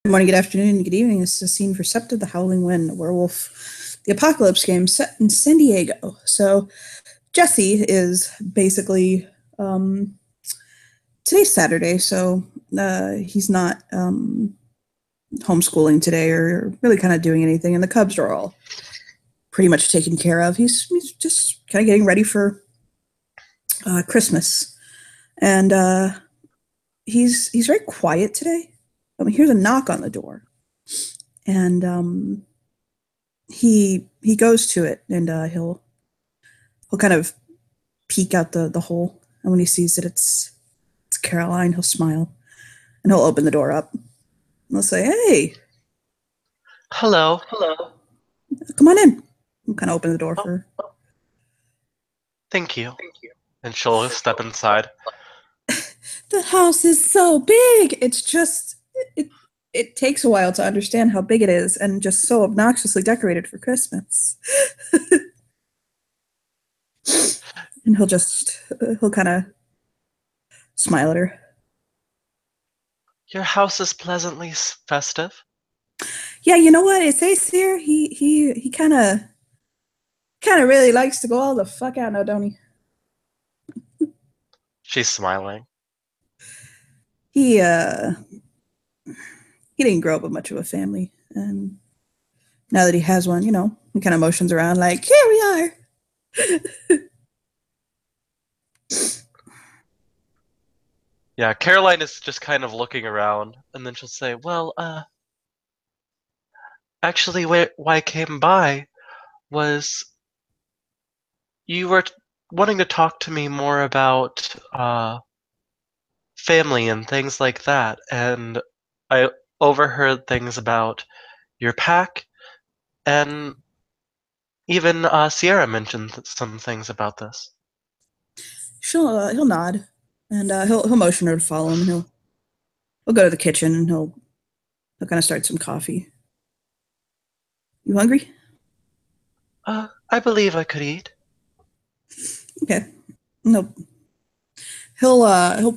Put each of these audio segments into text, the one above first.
Good morning, good afternoon, good evening. This is Scene for Septa, the Howling Wind, a werewolf, the apocalypse game set in San Diego. So Jesse is basically today's Saturday, so he's not homeschooling today or really kind of doing anything, and the Cubs are all pretty much taken care of. He's just kind of getting ready for Christmas, and he's very quiet today. I mean, here's a knock on the door, and he goes to it, and he'll kind of peek out the hole, and when he sees that it's Caroline, he'll smile, and he'll open the door up, and he'll say, "Hey, Hello. Hello. come on in." He'll kind of open the door Oh, for her. thank you. And she'll step inside. The house is so big. It's just it takes a while to understand how big it is, and just so obnoxiously decorated for Christmas. And he'll kind of smile at her. Your house is pleasantly festive. Yeah, you know what? It's Ace here. He kind of really likes to go all the fuck out now, don't he? She's smiling. He uh he didn't grow up with much of a family, and now that he has one, he kind of motions around like, "Here we are." Yeah, Caroline is just kind of looking around, and then she'll say, well, actually, why I came by was you were wanting to talk to me more about, family and things like that, and I overheard things about your pack, and even, Sierra mentioned some things about this. He'll nod, and he'll motion her to follow him, and he'll go to the kitchen, and he'll kind of start some coffee. You hungry? I believe I could eat. Okay. No, he'll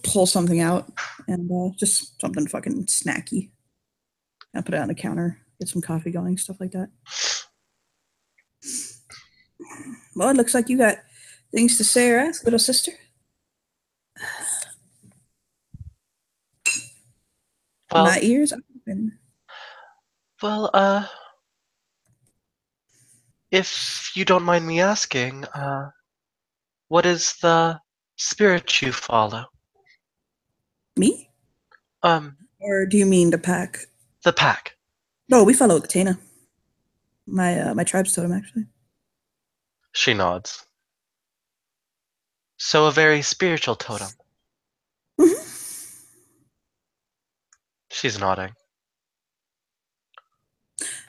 pull something out, and just something fucking snacky. I'll put it on the counter, get some coffee going, stuff like that. Well, it looks like you got things to say or ask, little sister. My Well, ears are open. well, if you don't mind me asking, what is the spirit you follow? Me? Um, Or do you mean the pack? the pack. No, we follow Katana. My tribe's totem, actually. She nods. So a very spiritual totem. Mhm. She's nodding.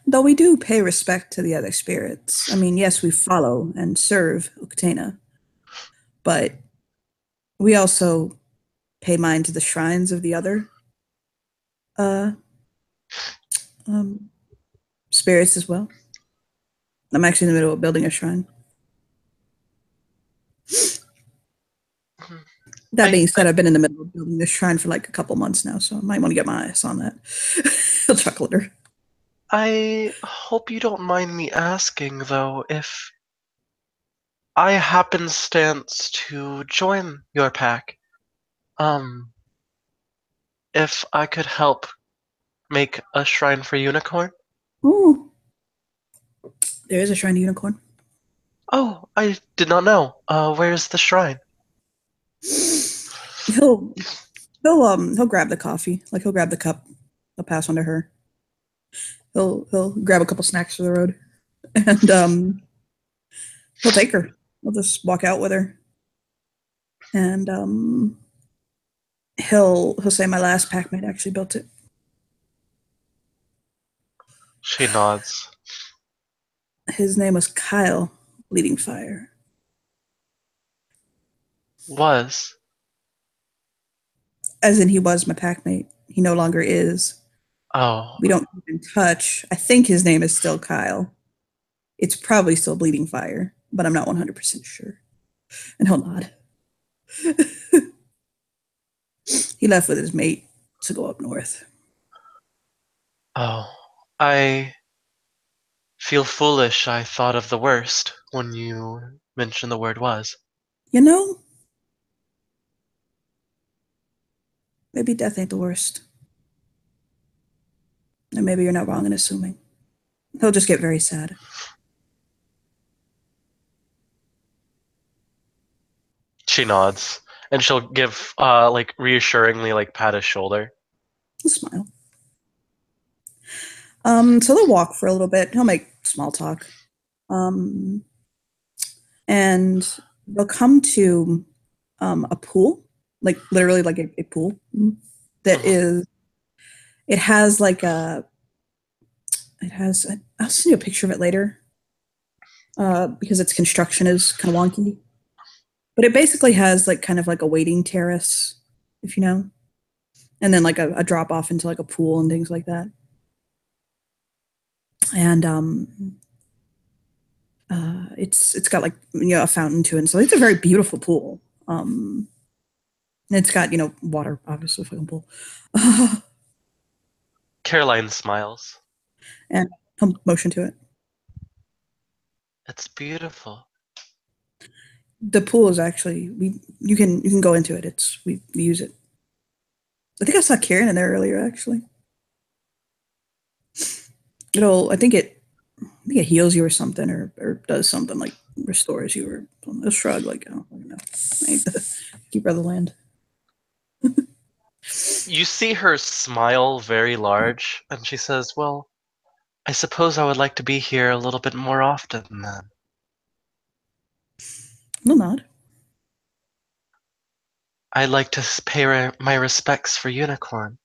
Though we do pay respect to the other spirits. I mean, yes, we follow and serve Uktena, but we also pay mind to the shrines of the other uh, um, spirits as well. I'm actually in the middle of building a shrine. Mhm. That I, being said, I've been in the middle of building this shrine for like a couple months now, so I might want to get my ass on that. He'll chuckle at her. I hope you don't mind me asking, though, if I happenstance to join your pack, um, if I could help make a shrine for Unicorn? Ooh, there is a shrine to unicorn. Oh, I did not know. Where's the shrine? He'll he'll grab the coffee, like he'll grab the cup. He'll pass on to her. He'll grab a couple snacks for the road, and he'll take her. He'll just walk out with her, and he'll say my last packmate actually built it. She nods. His name was Kyle Bleeding Fire. Was. As in, he was my packmate. He no longer is. Oh, We don't keep in touch. I think his name is still Kyle. It's probably still Bleeding Fire, but I'm not 100% sure. And he'll nod. He left with his mate to go up north. Oh, I feel foolish. I thought of the worst when you mentioned the word was. You know, maybe death ain't the worst. And maybe you're not wrong in assuming. He'll just get very sad. She nods, and she'll give like reassuringly like pat his shoulder. He'll smile. So they'll walk for a little bit. He'll make small talk. Um, and they'll come to a pool, like literally like a pool that Mhm. is, it has like a, it has, I'll send you a picture of it later because its construction is kind of wonky. But it basically has like kind of like a waiting terrace, if you know, and then like a drop off into like a pool and things like that. And it's got like a fountain to it, and so it's a very beautiful pool. And it's got water, obviously, fucking pool. Caroline smiles. And I'll motion to it. It's beautiful. The pool is actually we you can go into it. It's we use it. I think I saw Karen in there earlier. Actually, I think it heals you or something, or does something like restores you or a shrug. Like I don't know. I ain't the keeper of the land. You see her smile very large, and she says, "Well, I suppose I would like to be here a little bit more often then. No nod. I'd like to pay my respects for Unicorn,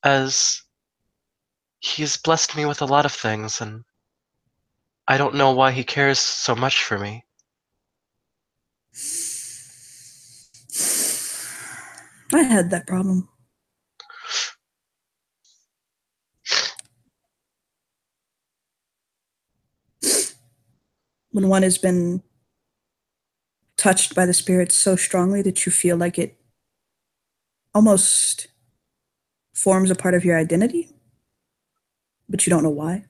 as he's blessed me with a lot of things, and I don't know why he cares so much for me." I had that problem. When one has been touched by the spirits so strongly that you feel like it almost forms a part of your identity, but you don't know why.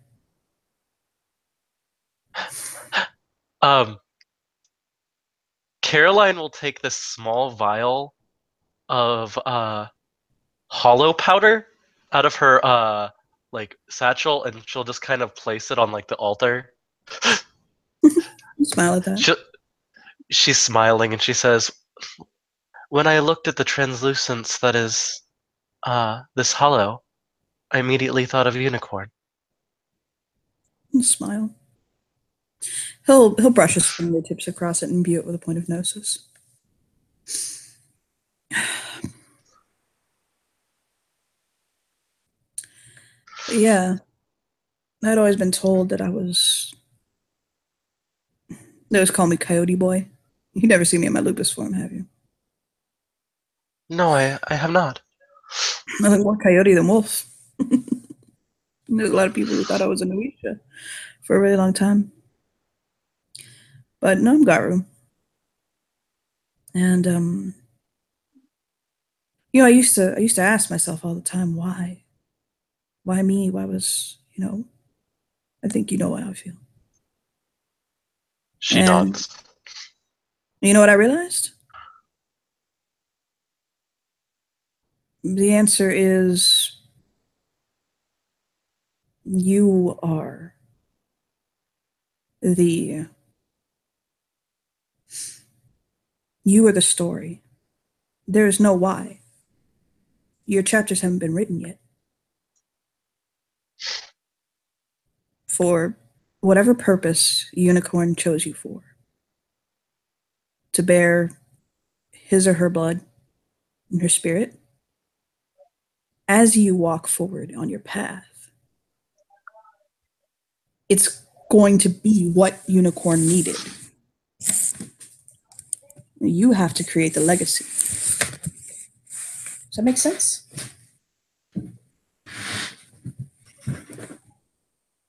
Um, Caroline will take this small vial of hollow powder out of her like satchel, and she'll just kind of place it on like the altar. You smile at that. She she's smiling and she says, "When I looked at the translucence that is this hollow, I immediately thought of Unicorn." You smile. He'll brush his fingertips across it and imbue it with a point of gnosis. But yeah, I'd always been told that they always call me Coyote Boy. You never see me in my lupus form, have you? No, I have not. Nothing more coyote than wolf. There's a lot of people who thought I was a Nuisha for a really long time. But no, I'm Garu. And I used to ask myself all the time, why? Why me? Why was. I think you know how I feel. She And nods. you know what I realized? The answer is you are the you are the story. There is no why. Your chapters haven't been written yet. For whatever purpose Unicorn chose you for, to bear his or her blood and her spirit, as you walk forward on your path, it's going to be what Unicorn needed. You have to create the legacy. Does that make sense?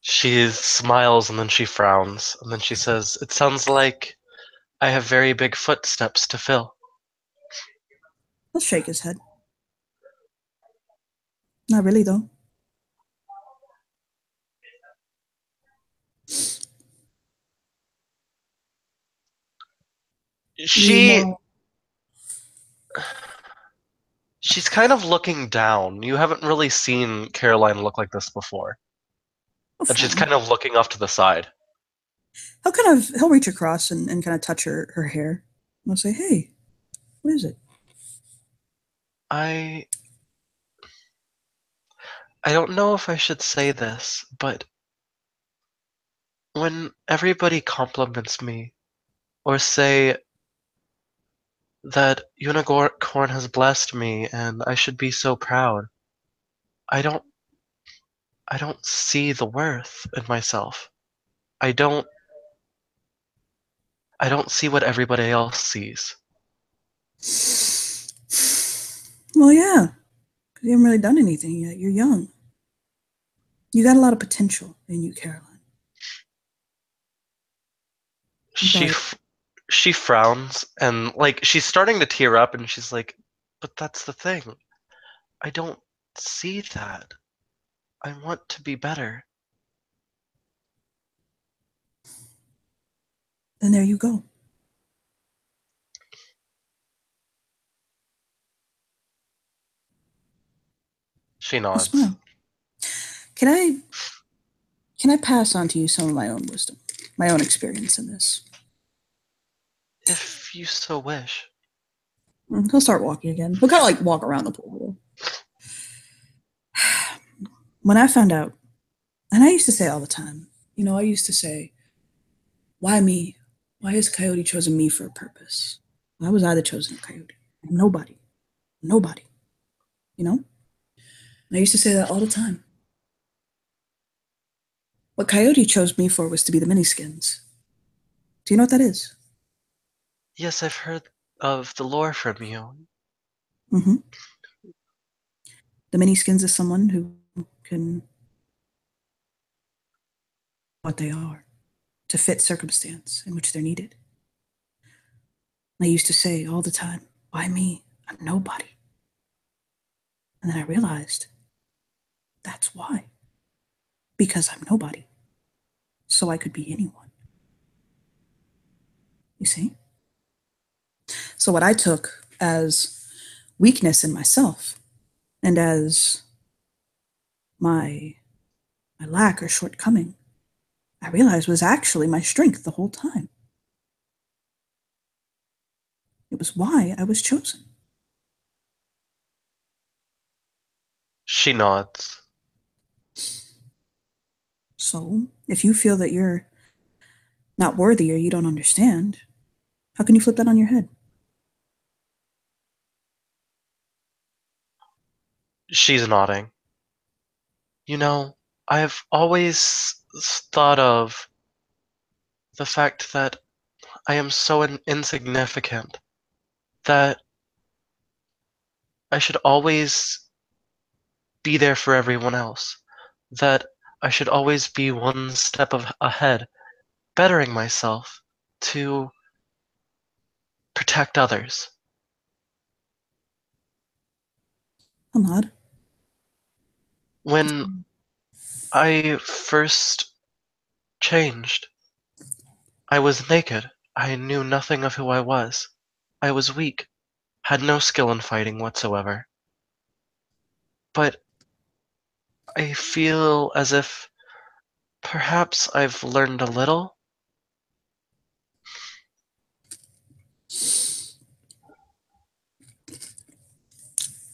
She smiles and then she frowns and then she says, "It sounds like I have very big footsteps to fill." He'll shake his head. Not really, though. You She know. she's kind of looking down. You haven't really seen Caroline look like this before. Oh, And she's fine. kind of looking off to the side. He'll reach across and kind of touch her hair. And I'll say, "Hey, what is it?" I I don't know if I should say this, but when everybody compliments me or say that Unicorn has blessed me and I should be so proud, I don't I don't see the worth in myself. I don't I don't see what everybody else sees. Well, yeah, 'cause you haven't really done anything yet. You're young. You got a lot of potential in you, Caroline. She But f- she frowns and like she's starting to tear up and she's like, "But that's the thing. I don't see that. I want to be better." then there you go. She I'll nods. smile. Can I pass on to you some of my own wisdom, my own experience in this? If you so wish. He'll start walking again. He'll kind of like walk around the pool. When I found out, and I used to say all the time, I used to say, "Why me? Why has Coyote chosen me for a purpose? Why was I the chosen Coyote? Nobody, nobody." You know. And I used to say that all the time. What Coyote chose me for was to be the miniskins. Do you know what that is? Yes, I've heard of the lore from you. Mm-hmm. The miniskins is someone who can what they are to fit circumstance in which they're needed. And I used to say all the time, "Why me? I'm nobody." And then I realized that's why. Because I'm nobody. So I could be anyone. You see? So what I took as weakness in myself and as my my lack or shortcoming, I realized was actually my strength the whole time. It was why I was chosen. She nods. So if you feel that you're not worthy or you don't understand, how can you flip that on your head? She's nodding. You know, I've always thought of the fact that I am so insignificant that I should always be there for everyone else. That I should always be one step ahead, bettering myself to protect others. I'll nod. When I first changed, I was naked. I knew nothing of who I was. I was weak, had no skill in fighting whatsoever. But I feel as if perhaps I've learned a little.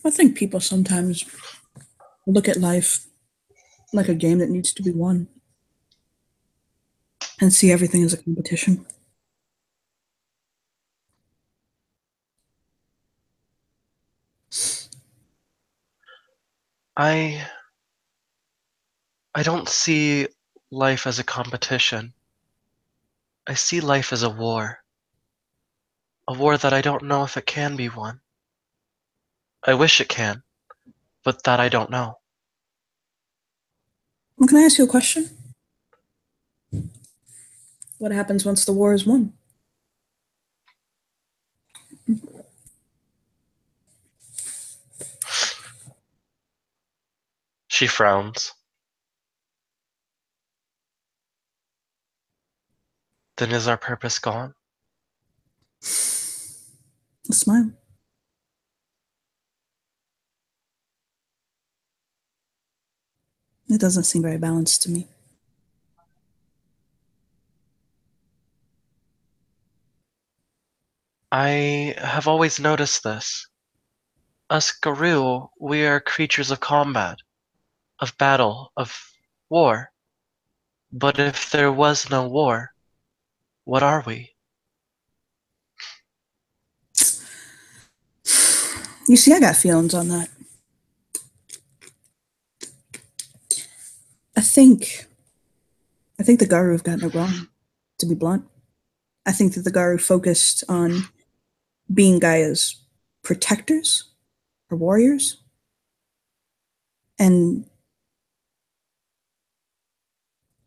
I think people sometimes look at life like a game that needs to be won and see everything as a competition. I I don't see life as a competition. I see life as a war that I don't know if it can be won. I wish it can, but that I don't know. Well, can I ask you a question? What happens once the war is won? She frowns. Then is our purpose gone? A smile. It doesn't seem very balanced to me. I have always noticed this. Us Garou, we are creatures of combat, of battle, of war. But if there was no war, what are we? You see, I got feelings on that. I think I think the Garu have gotten it wrong, to be blunt. I think that the Garu focused on being Gaia's protectors or warriors, and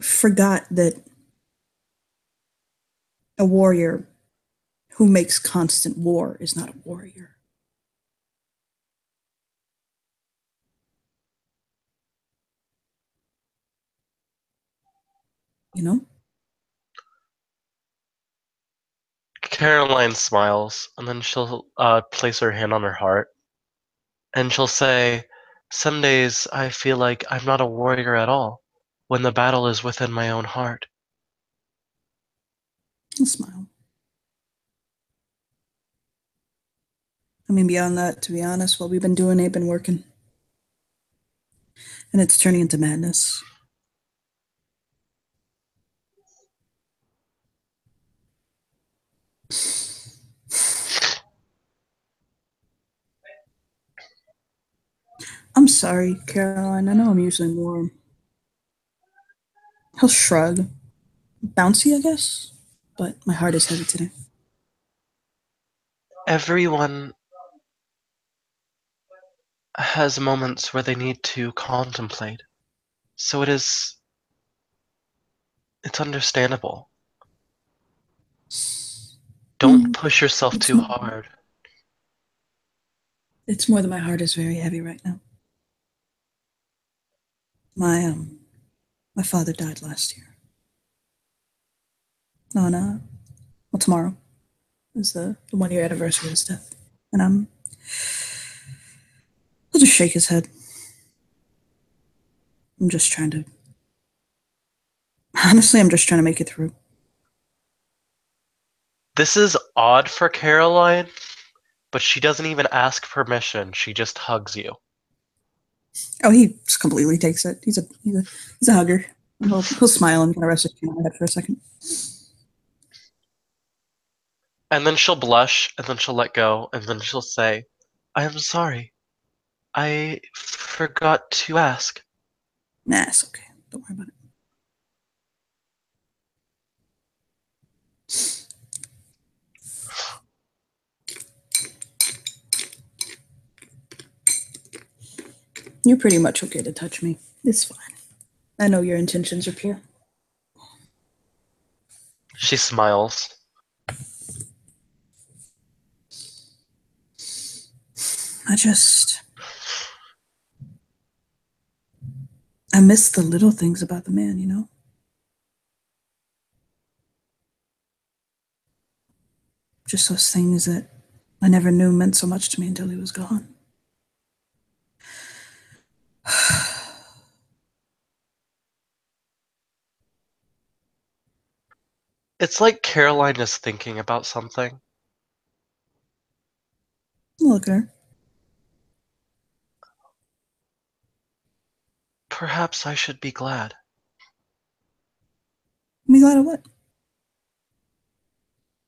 forgot that a warrior who makes constant war is not a warrior. You know? Caroline smiles, and then she'll place her hand on her heart, and she'll say, "Some days I feel like I'm not a warrior at all, when the battle is within my own heart." I'll smile. I mean, beyond that, to be honest, what we've been doing ain't been working. And it's turning into madness. I'm sorry, Caroline. I know I'm usually more. He'll shrug. Bouncy, I guess. But my heart is heavy today. Everyone has moments where they need to contemplate, so it's understandable. Don't Hmm. push yourself It's too more, hard. it's more that my heart is very heavy right now. My father died last year. On well, tomorrow is the 1 year anniversary of his death, and I'll just shake his head. I'm just trying to. Honestly, I'm just trying to make it through. This is odd for Caroline, but she doesn't even ask permission. She just hugs you. Oh, he just completely takes it. He's a hugger. He'll smile and kind of rest his chin on my head for a second. And then she'll blush, and then she'll let go, and then she'll say, "I am sorry. I forgot to ask." Nah, it's okay. Don't worry about it. You're pretty much okay to touch me. It's fine. I know your intentions are pure. She smiles. I just. I miss the little things about the man, you know? Just those things that I never knew meant so much to me until he was gone. It's like Caroline is thinking about something. Look at her. Perhaps I should be glad. Me glad of what?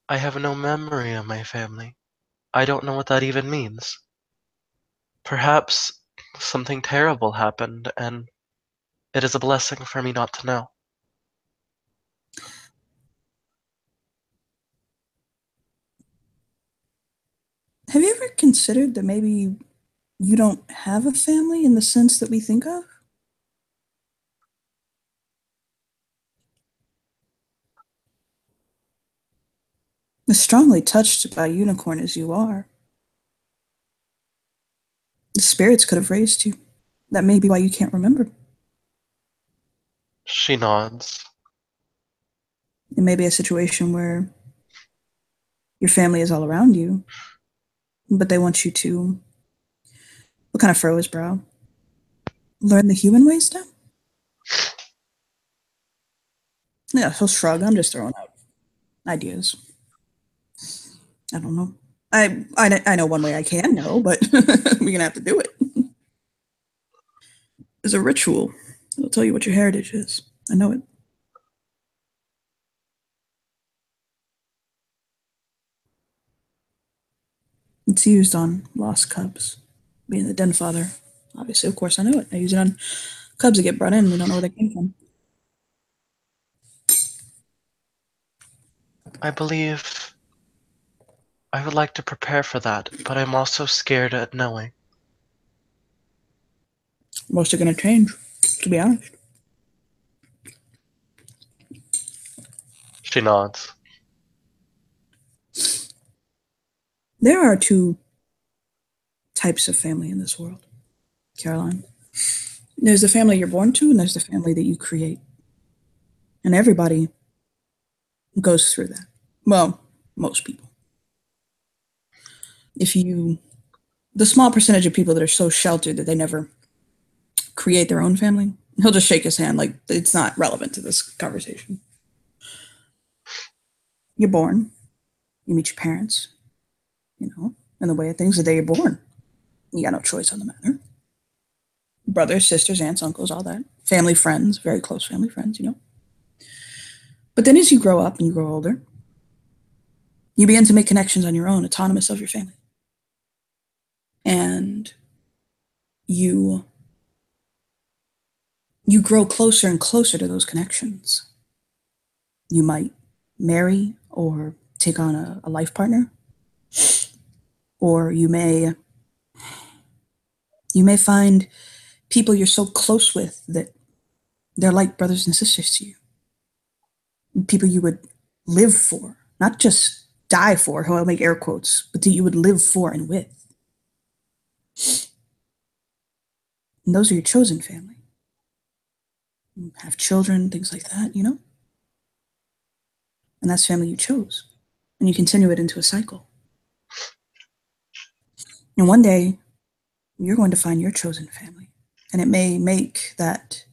I have no memory of my family. I don't know what that even means. Perhaps something terrible happened, and it is a blessing for me not to know. Have you ever considered that maybe you don't have a family in the sense that we think of? As strongly touched by unicorn as you are, the spirits could have raised you. That may be why you can't remember. She nods. It may be a situation where your family is all around you, but they want you to, what kind of furrow his brow? Learn the human ways now? Yeah, he'll shrug. I'm just throwing out ideas. I don't know. I know one way I can know, but we're gonna have to do it. There's a ritual. It'll tell you what your heritage is. I know it. It's used on lost cubs. Being the den father, obviously, of course, I know it. I use it on cubs that get brought in. We don't know where they came from. I believe I would like to prepare for that, but I'm also scared at knowing. Most are gonna change, to be honest. She nods. There are two types of family in this world, Caroline. There's the family you're born to, and there's the family that you create. And everybody goes through that. Well, most people. If you, the small percentage of people that are so sheltered that they never create their own family, he'll just shake his hand like it's not relevant to this conversation. You're born, you meet your parents, and the way of things the day you're born. You got no choice on the matter. Brothers, sisters, aunts, uncles, all that. Family, friends, very close family friends. But then as you grow up and you grow older, you begin to make connections on your own, autonomous of your family. And you grow closer and closer to those connections. You might marry or take on a life partner, or you may find people you're so close with that they're like brothers and sisters to you. People you would live for, not just die for, I'll make air quotes, but that you would live for and with. And those are your chosen family. You have children, things like that. And that's family you chose. And you continue it into a cycle. And one day, you're going to find your chosen family. And it may make that,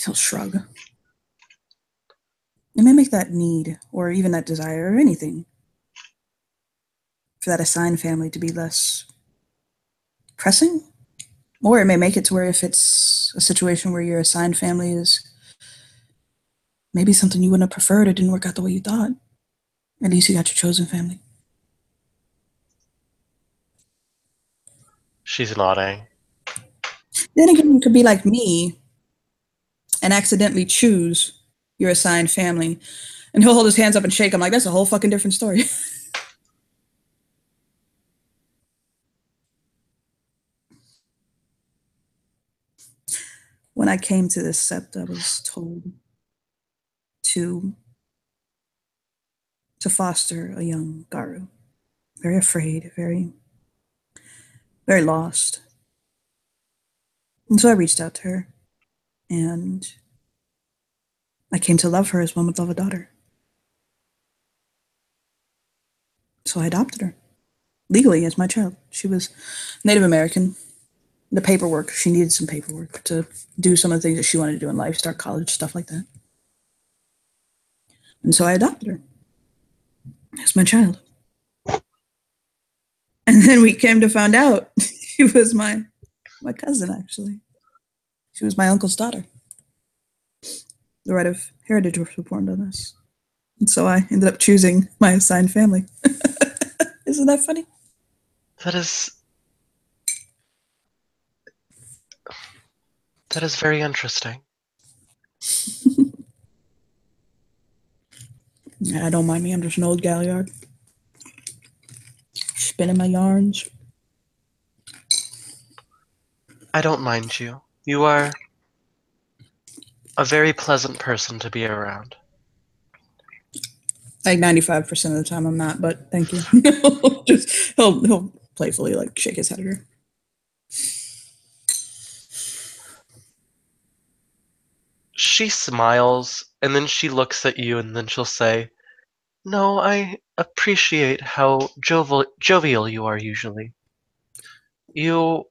he'll shrug. It may make that need or even that desire or anything for that assigned family to be less pressing. Or it may make it to where if it's a situation where your assigned family is maybe something you wouldn't have preferred or didn't work out the way you thought, at least you got your chosen family. She's nodding. Then again, you could be like me and accidentally choose your assigned family. And he'll hold his hands up and shake. I'm like, that's a whole fucking different story. When I came to this sept, I was told to foster a young Garu. Very afraid, very, very lost. And so I reached out to her, and I came to love her as one would love a daughter. So I adopted her, legally as my child. She was Native American. The paperwork, she needed some paperwork to do some of the things that she wanted to do in life, start college, stuff like that. And so I adopted her as my child. And then we came to find out she was my cousin, actually. She was my uncle's daughter. The right of heritage was performed on us. And so I ended up choosing my assigned family. Isn't that funny? That is very interesting. Yeah, I don't mind me. I'm just an old galliard. Spinning my yarns. I don't mind you. You are a very pleasant person to be around. Like 95% of the time I'm not, but thank you. Just he'll playfully like shake his head at her. She smiles, and then she looks at you, and then she'll say, No, I appreciate how jovial you are usually. You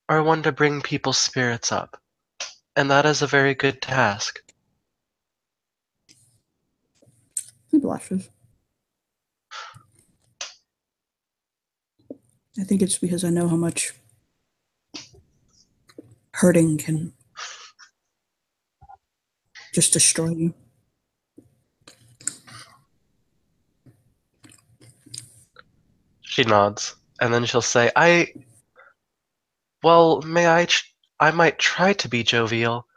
are one to bring people's spirits up, and that is a very good task. He blushes. I think it's because I know how much hurting can just destroy you. She nods, and then she'll say, well, I might try to be jovial.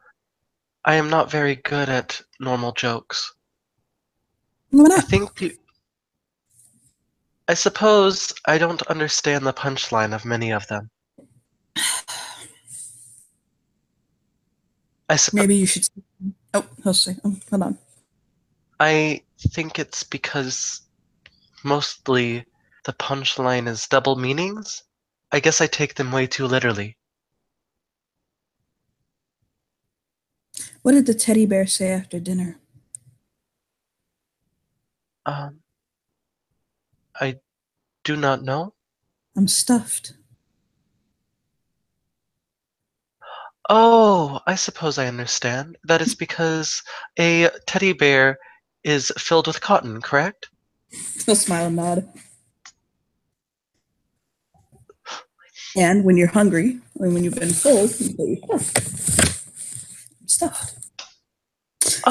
I am not very good at normal jokes. Why I not? think I suppose I don't understand the punchline of many of them. I suppo- Maybe you should. Oh, let's see. Oh, hold on. I think it's because mostly the punchline is double meanings. I guess I take them way too literally. What did the teddy bear say after dinner? Um, I do not know. I'm stuffed. Oh, I suppose I understand. That is because a teddy bear is filled with cotton, correct? He'll smile and nod. And when you're hungry, or when you've been full, you say you're stuffed.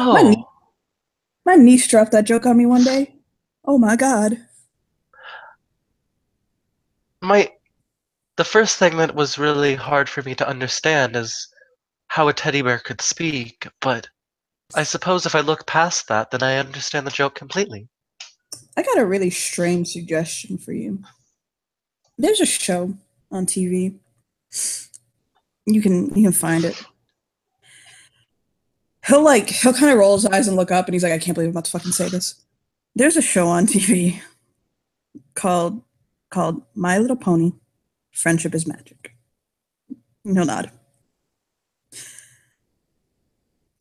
My niece, Oh, my niece dropped that joke on me one day. Oh my god. my the first thing that was really hard for me to understand is how a teddy bear could speak, but I suppose if I look past that, then I understand the joke completely. I got a really strange suggestion for you. There's a show on TV. You can find it. He'll kind of roll his eyes and look up and he's like, I can't believe I'm about to fucking say this. There's a show on TV called My Little Pony, Friendship is Magic. And he'll nod.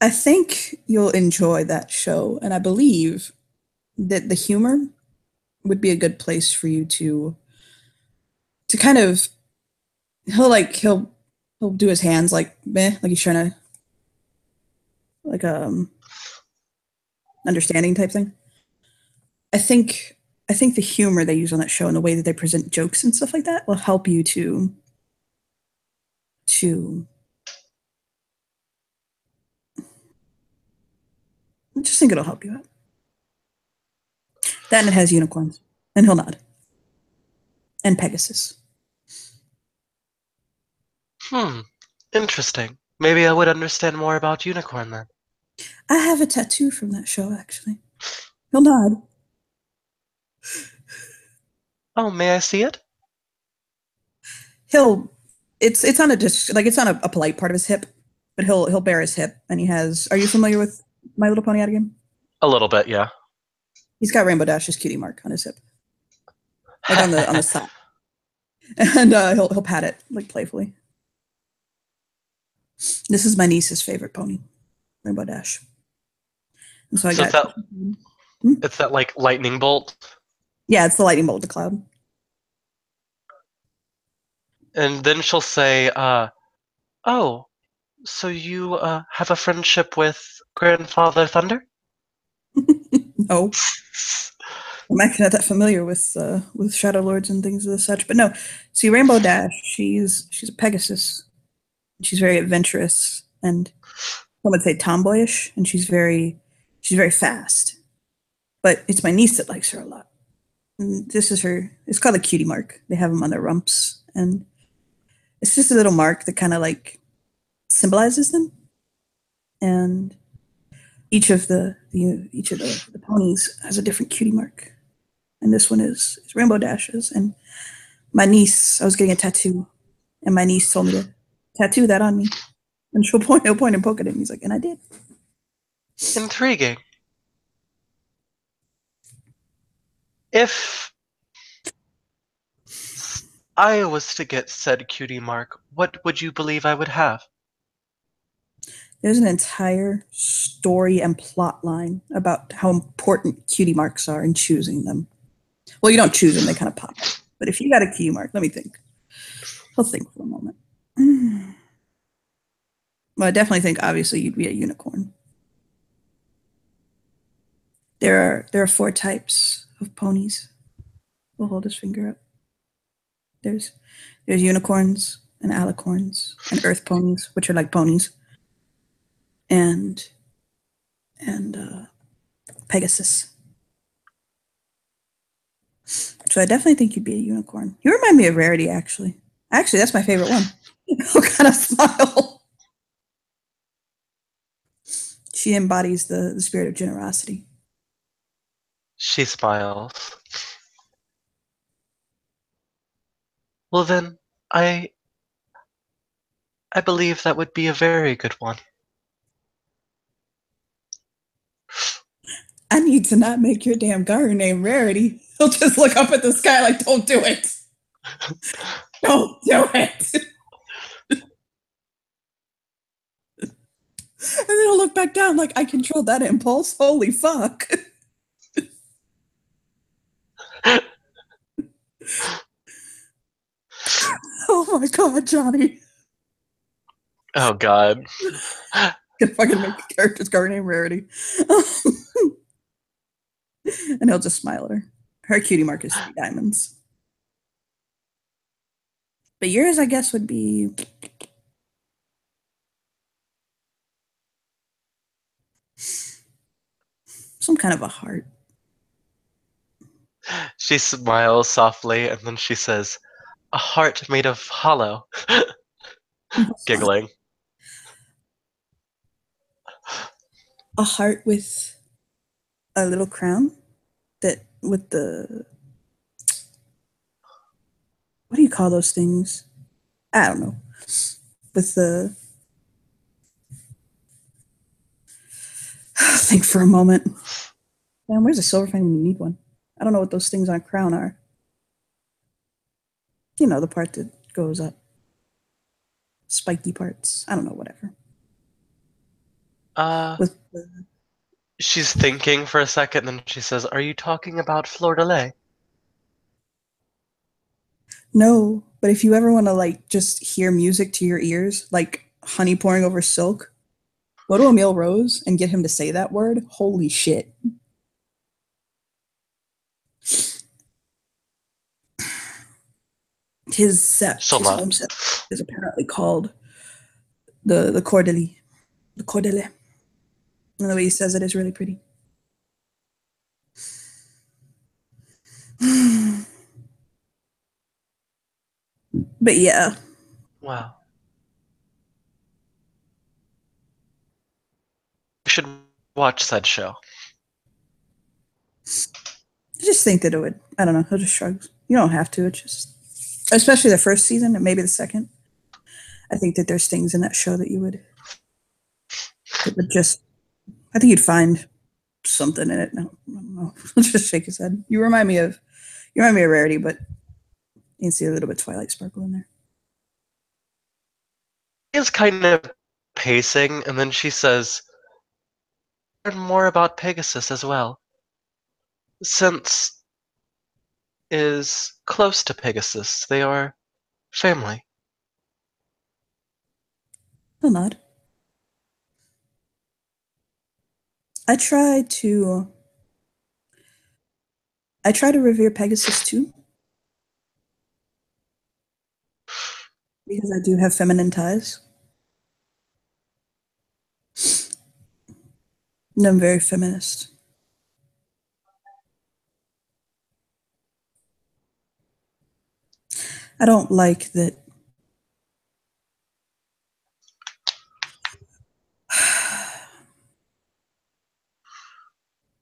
I think you'll enjoy that show, and I believe that the humor would be a good place for you to kind of he'll do his hands like meh, like he's trying to like understanding type thing. I think I think the humor they use on that show and the way that they present jokes and stuff like that will help you to I just think it'll help you out. That and it has unicorns. And he'll nod. And Pegasus. Hmm, interesting. Maybe I would understand more about unicorn then. I have a tattoo from that show actually. He'll nod. Oh, may I see it? He'll it's on a just like it's on a polite part of his hip, but he'll bare his hip and he has are you familiar with My Little Pony Out Game? A little bit, yeah. He's got Rainbow Dash's cutie mark on his hip. Like on the side. And he'll pat it like playfully. This is my niece's favorite pony, Rainbow Dash. And so I So got hmm? it's that like lightning bolt, Yeah, it's the lightning bolt of the cloud. and then she'll say, "Oh, so you have a friendship with Grandfather Thunder?" Oh, I'm actually not that familiar with Shadow Lords and things of the such, but no. See, Rainbow Dash, she's a Pegasus. She's very adventurous and some would say tomboyish, and she's very fast. But it's my niece that likes her a lot. And this is her. It's called a cutie mark. They have them on their rumps, and it's just a little mark that kind of like symbolizes them. And each of the ponies has a different cutie mark, and this one is Rainbow Dashes. And my niece, I was getting a tattoo, and my niece told me to tattoo that on me, and he'll point and poke at it, and he's like, and I did. Intriguing. If I was to get said cutie mark, what would you believe I would have? There's an entire story and plot line about how important cutie marks are in choosing them. Well, you don't choose them, they kind of pop up. But if you got a cutie mark, let me think. I'll think for a moment. Well, I definitely think obviously you'd be a unicorn. There are 4 types of ponies. We'll hold his finger up. There's unicorns and alicorns and earth ponies, which are like ponies, and Pegasus. So I definitely think you'd be a unicorn. You remind me of Rarity, actually. Actually, that's my favorite one. What kind of smile? She embodies the spirit of generosity. She smiles. Well then, I believe that would be a very good one. I need to not make your damn garden name Rarity. He'll just look up at the sky like, don't do it. Don't do it. And then he'll look back down like, I controlled that impulse. Holy fuck. Oh my god, Johnny. Oh god. Can fucking make a character's garden name Rarity. And he'll just smile at her. Her cutie mark is 3 diamonds. But yours, I guess, would be some kind of a heart. She smiles softly and then she says, "A heart made of hollow." Giggling. A heart with a little crown that with the, what do you call those things? I don't know. With the, think for a moment. Man, where's a silver fang when you need one? I don't know what those things on a crown are. You know, the part that goes up. Spiky parts. I don't know, whatever. With the, She's thinking for a second, then she says, "Are you talking about fleur de lis?" no, but if you ever want to like just hear music to your ears, like honey pouring over silk, go to Emil Rose and get him to say that word. Holy shit. His sept, his Soma. home sept, is apparently called the Cordeli. The Cordele. And the way he says it is really pretty. But yeah. Wow. We should watch said show. I just think that it would, I don't know, he'll just shrug. You don't have to, it's just, especially the first season and maybe the second. I think that there's things in that show that would just, I think you'd find something in it. No, I don't know. He'll just shake his head. You remind me of Rarity, but you can see a little bit Twilight Sparkle in there. She is kind of pacing, and then she says, "Learn more about Pegasus as well. Since is close to Pegasus, they are family." He'll nod. I try to revere Pegasus too, because I do have feminine ties. And I'm very feminist. I don't like that.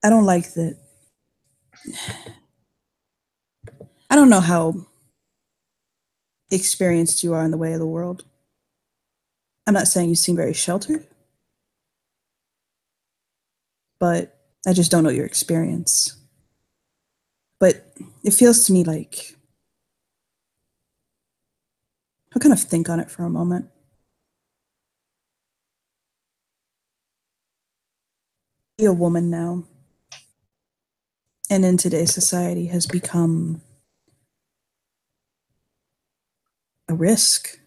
I don't like that. I don't know how experienced you are in the way of the world. I'm not saying you seem very sheltered, but I just don't know your experience. But it feels to me like, I'll kind of think on it for a moment. a woman now, and in today's society, has become a risk,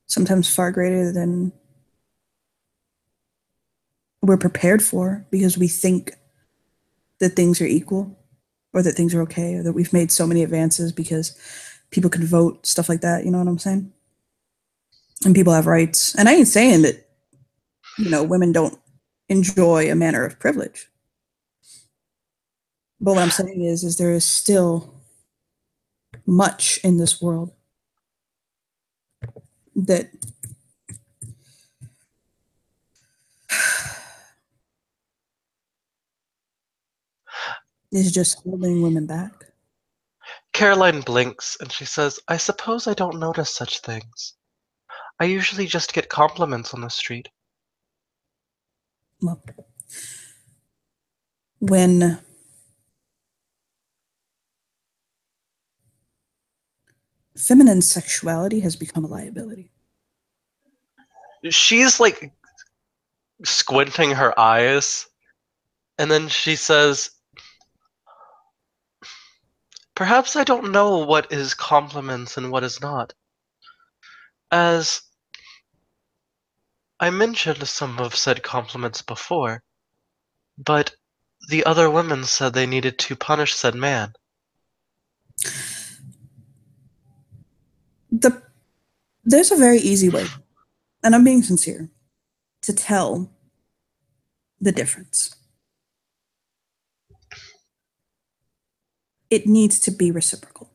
sometimes far greater than we're prepared for, because we think that things are equal or that things are okay or that we've made so many advances because people can vote, stuff like that. You know what I'm saying? And people have rights. And I ain't saying that, women don't enjoy a manner of privilege. But what I'm saying is there is still much in this world that is just holding women back. Caroline blinks and she says, I suppose I don't notice such things. I usually just get compliments on the street. Well, when feminine sexuality has become a liability. She's like squinting her eyes, and then she says, perhaps I don't know what is compliments and what is not. As I mentioned some of said compliments before, but the other women said they needed to punish said man. There's a very easy way, and I'm being sincere, to tell the difference. It needs to be reciprocal.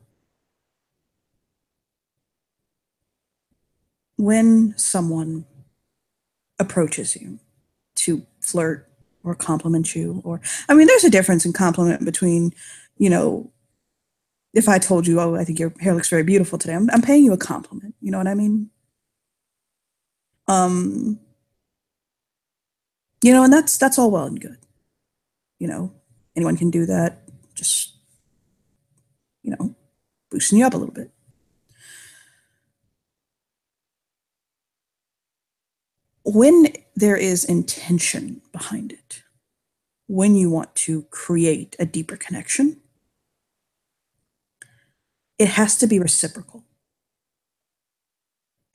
When someone approaches you to flirt or compliment you, there's a difference in compliment between, if I told you, oh, I think your hair looks very beautiful today, I'm paying you a compliment. You know what I mean? And that's all well and good. Anyone can do that. Just, boosting you up a little bit. When there is intention behind it, when you want to create a deeper connection, it has to be reciprocal.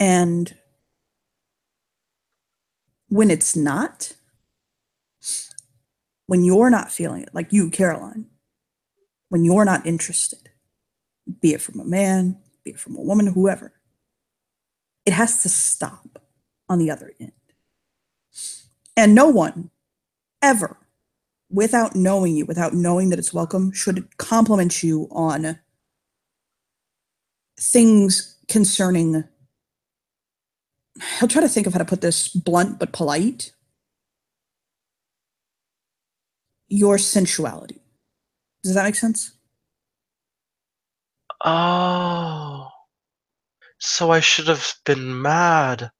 And when it's not, when you're not feeling it, like you, Caroline, when you're not interested, be it from a man, be it from a woman, whoever, it has to stop on the other end. And no one ever, without knowing you, without knowing that it's welcome, should compliment you on things concerning, I'll try to think of how to put this blunt but polite, your sensuality. Does that make sense? Oh, so I should have been mad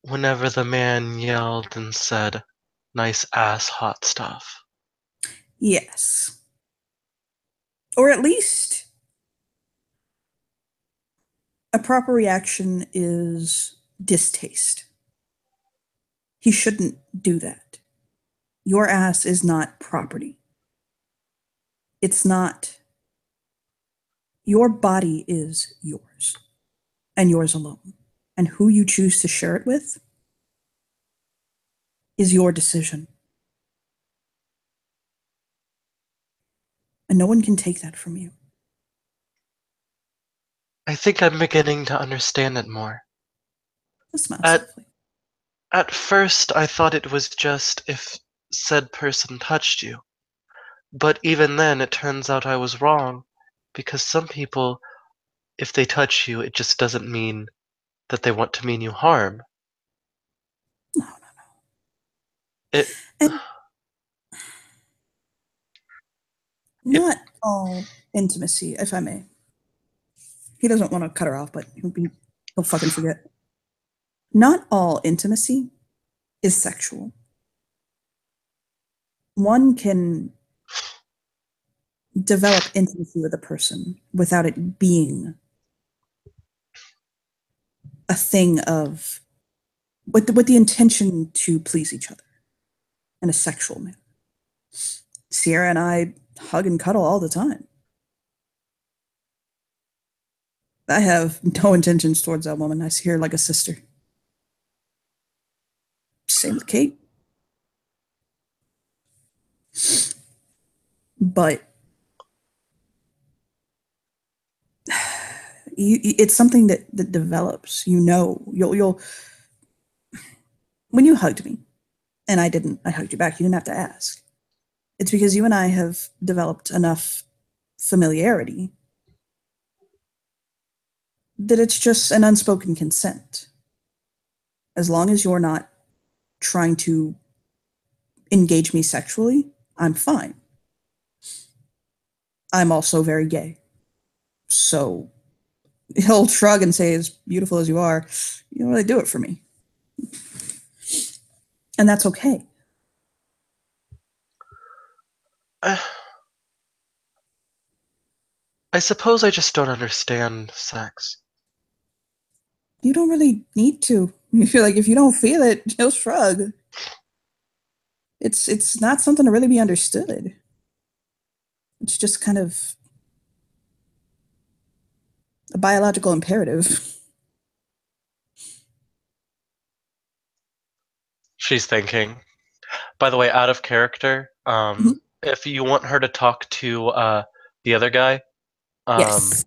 whenever the man yelled and said, nice ass hot stuff. Yes. Or at least a proper reaction is distaste. He shouldn't do that. Your ass is not property. It's not. Your body is yours and yours alone. And who you choose to share it with is your decision. And no one can take that from you. I think I'm beginning to understand it more. That's massively. At first, I thought it was just if said person touched you. But even then, it turns out I was wrong, because some people, if they touch you, it just doesn't mean that they want to mean you harm. No. It. And not all intimacy, if I may. He doesn't want to cut her off, but he'll fucking forget. Not all intimacy is sexual. One can develop intimacy with a person without it being a thing of with the intention to please each other. in a sexual manner. Sierra and I hug and cuddle all the time. I have no intentions towards that woman. I see her like a sister. Same with Kate. But it's something that develops. You'll when you hugged me, and I hugged you back. You didn't have to ask. It's because you and I have developed enough familiarity that it's just an unspoken consent. As long as you're not trying to engage me sexually, I'm fine. I'm also very gay. So he'll shrug and say, as beautiful as you are, you don't really do it for me. And that's okay. I suppose I just don't understand sex. You don't really need to. You feel like if you don't feel it, he'll shrug. It's not something to really be understood. It's just kind of a biological imperative. She's thinking. By the way, out of character, Mhm. if you want her to talk to the other guy, Yes.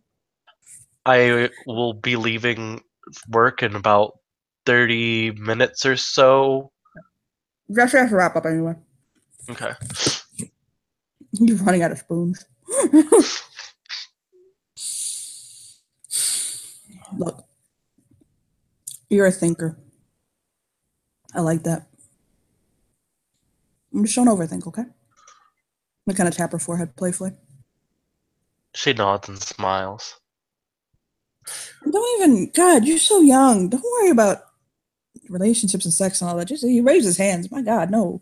I will be leaving work in about 30 minutes or so. Just have to wrap up anyway. Okay. You're running out of spoons. Look, you're a thinker. I like that. I'm just don't overthink, okay? I kind of tap her forehead playfully. She nods and smiles. Don't even, God, you're so young. Don't worry about relationships and sex and all that. Just he raised his hands. My God, no,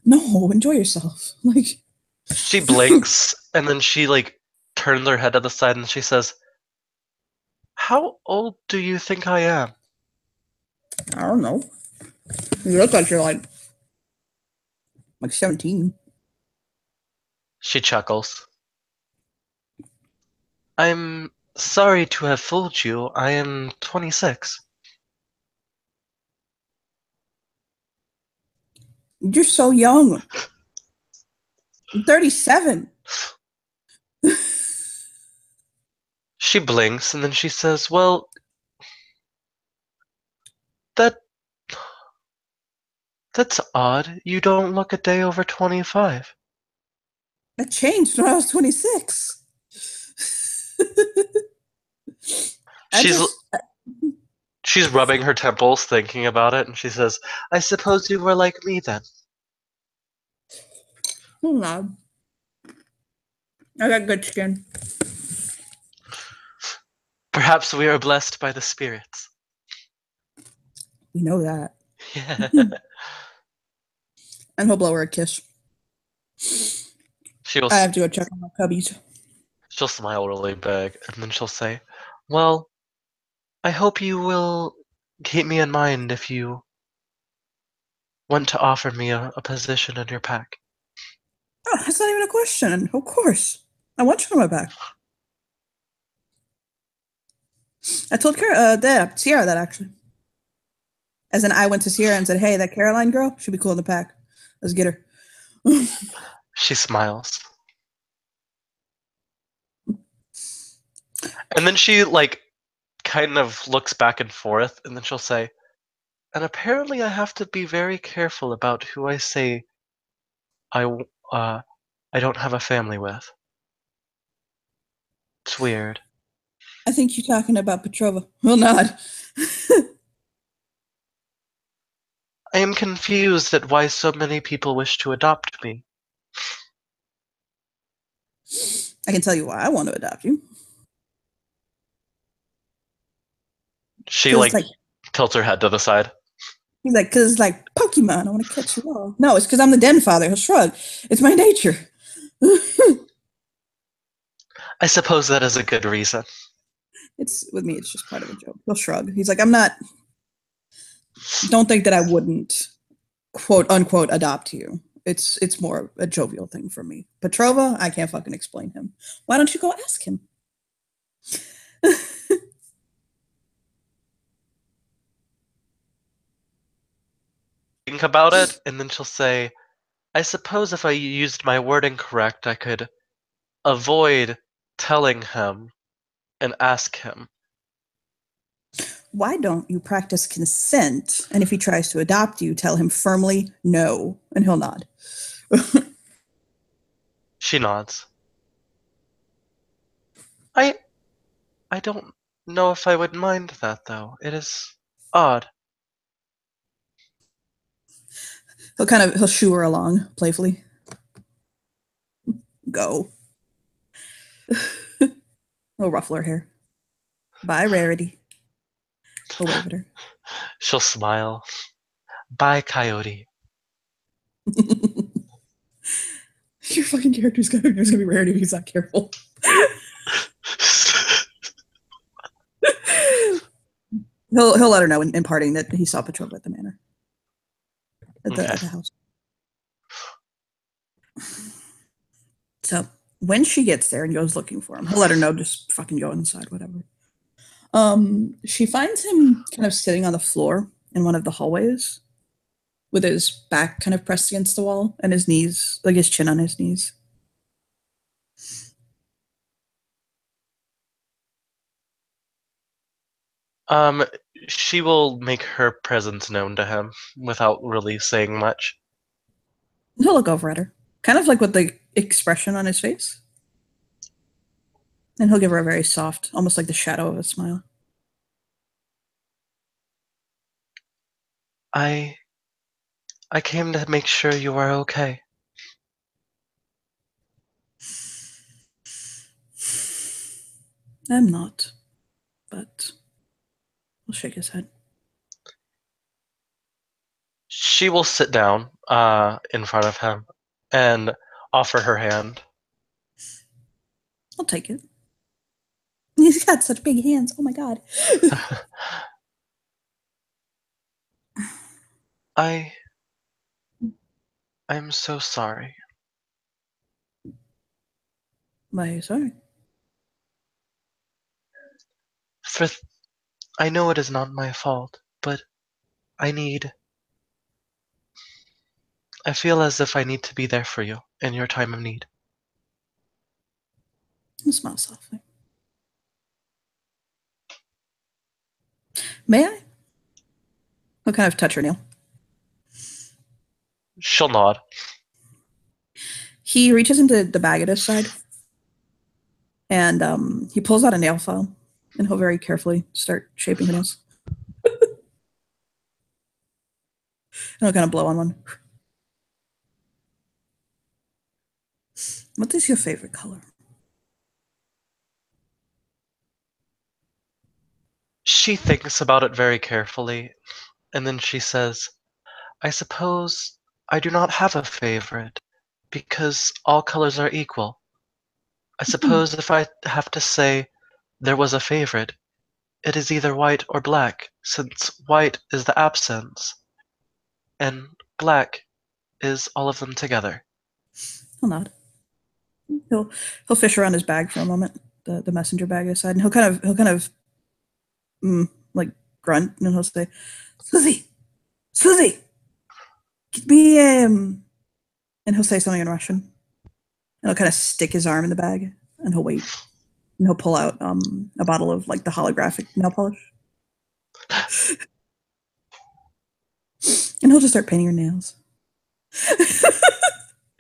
no, enjoy yourself. Like She blinks and then she like turns her head to the side and she says, "How old do you think I am?" I don't know. You look like you're like 17. She chuckles. "I'm sorry to have fooled you. I am 26." You're so young. I'm 37. She blinks and then she says, "Well, that that's odd. You don't look a day over 25." I changed when I was 26. I She's just, she's rubbing her temples thinking about it and she says, "I suppose you were like me then." hold on. I got good skin. "Perhaps we are blessed by the spirits." We know that. Yeah. And he'll blow her a kiss. She'll I have to go check on my cubbies. she'll smile really big and then she'll say, "Well, I hope you will keep me in mind if you want to offer me a position in your pack." Oh, that's not even a question. Of course. I want you on my back. I told Sierra that actually. As in, I went to Sierra and said, "Hey, that Caroline girl should be cool in the pack. Let's get her." She smiles. And then she like kind of looks back and forth and then she'll say, "And apparently I have to be very careful about who I say I I don't have a family with. It's weird." I think you're talking about Petrova. Well, not. "I am confused at why so many people wish to adopt me." I can tell you why I want to adopt you. She Because it's like like, tilts her head to the side. he's like, because it's like Pokemon. I want to catch you all. No, it's because I'm the den father. He'll shrug. It's my nature. I suppose that is a good reason. It's with me. It's just part of the joke. He'll shrug. He's like, I'm not. Don't think that I wouldn't quote unquote adopt you. It's more a jovial thing for me. Petrova, I can't fucking explain him. Why don't you go ask him? Think about it, and then she'll say, I suppose if I used my wording correct, I could avoid telling him and ask him. Why don't you practice consent? And if he tries to adopt you, tell him firmly no, and he'll nod. She nods. I don't know if I would mind that, though. It is odd. He'll shoo her along playfully. Go. He'll ruffle her hair. Bye, Rarity. He'll wave at her. She'll smile. Bye, Coyote. Your fucking character's gonna be Rarity if he's not careful. He'll let her know in parting that he saw Petrova at the manor. At the house. So when she gets there and goes looking for him, he'll let her know, just fucking go inside, whatever. She finds him kind of sitting on the floor in one of the hallways with his back kind of pressed against the wall and his knees, like his chin on his knees. She will make her presence known to him without really saying much. He'll look over at her, kind of like with the expression on his face. And he'll give her a very soft, almost like the shadow of a smile. I came to make sure you are okay. I'm not, but he'll shake his head. She will sit down in front of him and offer her hand. I'll take it. He's got such big hands. Oh my god. I'm so sorry. Why are you sorry? I know it is not my fault, but I feel as if I need to be there for you in your time of need. He'll smile softly. May I? He'll kind of touch her nail. She'll nod. He reaches into the bag at his side and he pulls out a nail file and he'll very carefully start shaping her nails. And he'll kind of blow on one. What is your favorite color? She thinks about it very carefully, and then she says, I suppose I do not have a favorite, because all colors are equal. I suppose if I have to say there was a favorite, it is either white or black, since white is the absence, and black is all of them together. He'll nod. He'll fish around his bag for a moment, the messenger bag aside, and he'll kind of like grunt, and he'll say, Susie, get me and he'll say something in Russian, and he'll kind of stick his arm in the bag, and he'll wait, and he'll pull out a bottle of like the holographic nail polish, and he'll just start painting her nails.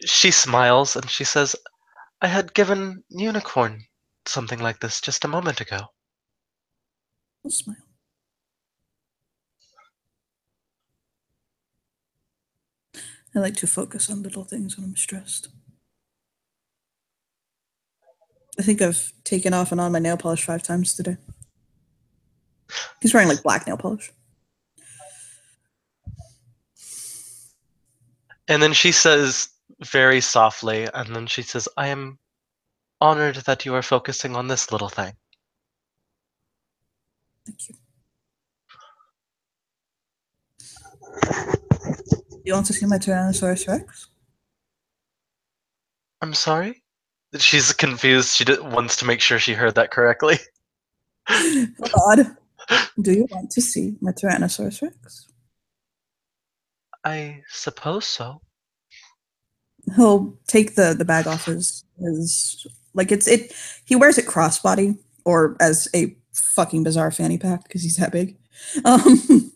She smiles and she says, I had given Unicorn something like this just a moment ago. He'll smile. I like to focus on little things when I'm stressed. I think I've taken off and on my nail polish 5 times today. He's wearing like black nail polish. And then she says very softly, and then she says, I am honored that you are focusing on this little thing. Thank you. You want to see my Tyrannosaurus Rex? I'm sorry? She's confused. She wants to make sure she heard that correctly. Oh God. Do you want to see my Tyrannosaurus Rex? I suppose so. He'll take the bag off his like it he wears it crossbody or as a fucking bizarre fanny pack because he's that big. Um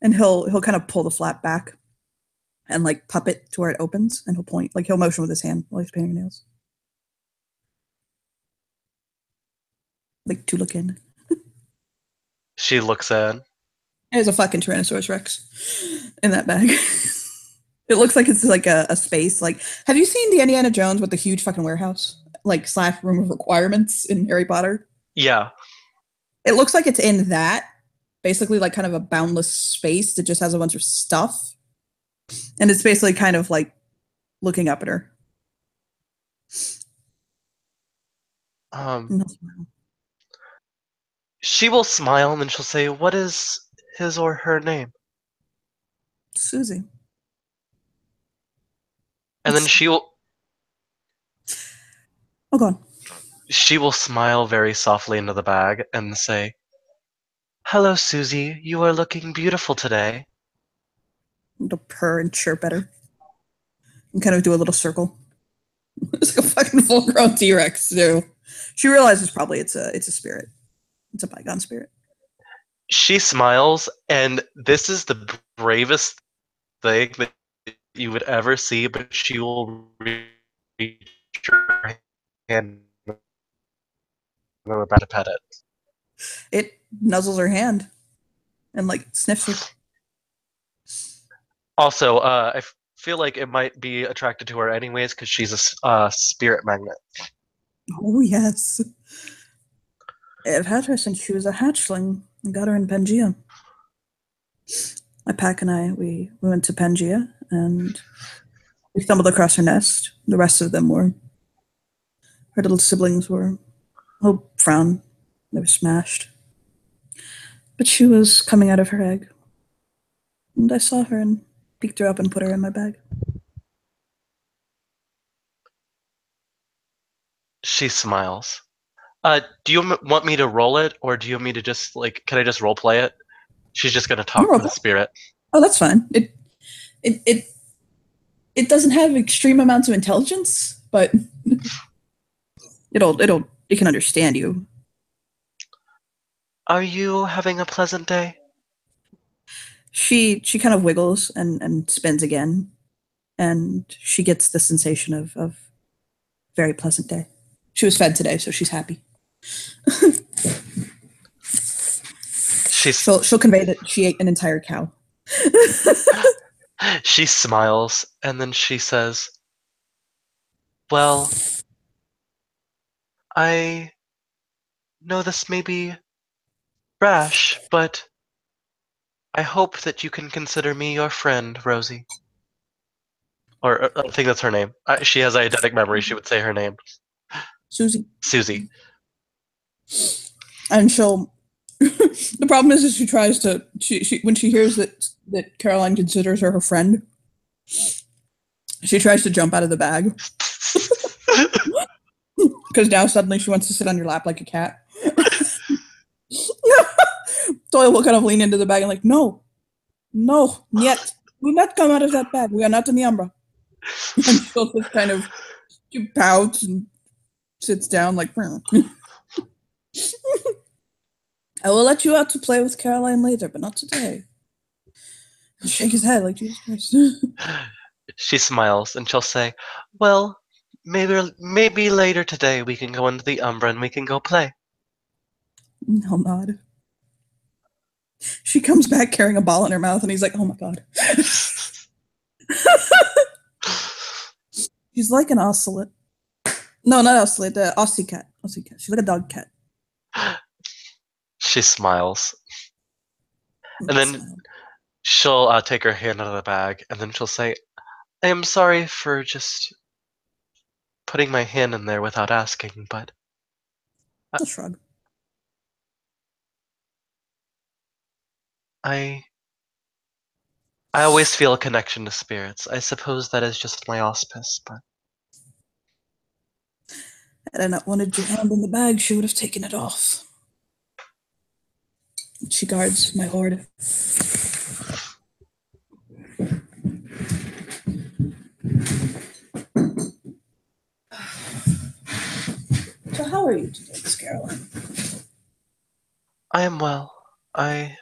and he'll kind of pull the flap back and like pup it to where it opens and he'll point like he'll motion with his hand while he's painting nails. Like to look in. She looks in. There's a fucking Tyrannosaurus Rex in that bag. It looks like it's like a space. Like, have you seen the Indiana Jones with the huge fucking warehouse, like slash room of requirements in Harry Potter? Yeah. It looks like it's in that, basically like kind of a boundless space that just has a bunch of stuff, and it's basically kind of like looking up at her. Um, she will smile and then she'll say, "What is his or her name?" Susie. And then Oh, go on. she will smile very softly into the bag and say, "Hello, Susie. You are looking beautiful today." It'll purr and chirp at her, and kind of do a little circle. It's like a fucking full-grown T-Rex too. She realizes probably it's a spirit. It's a bygone spirit. She smiles, and this is the bravest thing that you would ever see, but she will reach her hand and about to pet it. It nuzzles her hand and like sniffs her. Also, I feel like it might be attracted to her anyways because she's a spirit magnet. Oh yes. I've had her since she was a hatchling. I got her in Pangea. My pack and I, we went to Pangea and we stumbled across her nest. The rest of them were, her little siblings were, oh, frown. They were smashed. But she was coming out of her egg. And I saw her and picked her up and put her in my bag. She smiles. Do you want me to roll it, or do you want me to just can I just role play it? She's just gonna talk to the spirit. Oh, that's fine. It, it, it doesn't have extreme amounts of intelligence, but it can understand you. Are you having a pleasant day? She kind of wiggles and spins again, and she gets the sensation of very pleasant day. She was fed today, so she's happy. She'll convey that she ate an entire cow. She smiles and then she says, "Well, I know this may be rash, but I hope that you can consider me your friend, Rosie." Or I think that's her name. She has eidetic memory. She would say her name. Susie. Susie. And she'll. The problem is she tries to. She when she hears that Caroline considers her friend, she tries to jump out of the bag because now suddenly she wants to sit on your lap like a cat. Doyle will kind of lean into the bag and like, no, yet. Do not come out of that bag. We are not in the Umbra. And she'll just kind of she pouts and sits down like. I will let you out to play with Caroline later, but not today. He'll shake his head like Jesus Christ. She smiles and she'll say, "Well, maybe later today we can go into the Umbra and we can go play." He'll nod. She comes back carrying a ball in her mouth, and he's like, "Oh my god." She's like an ocelot. No, not ocelot. Aussie cat. Aussie cat. She's like a dog cat. She smiles, and then she'll take her hand out of the bag, and then she'll say, "I am sorry for just putting my hand in there without asking, but a shrug. I I always feel a connection to spirits. I suppose that is just my auspice, but Had I not wanted your hand in the bag, she would have taken it off. She guards my hoard. So how are you today, Miss Caroline? I am well. I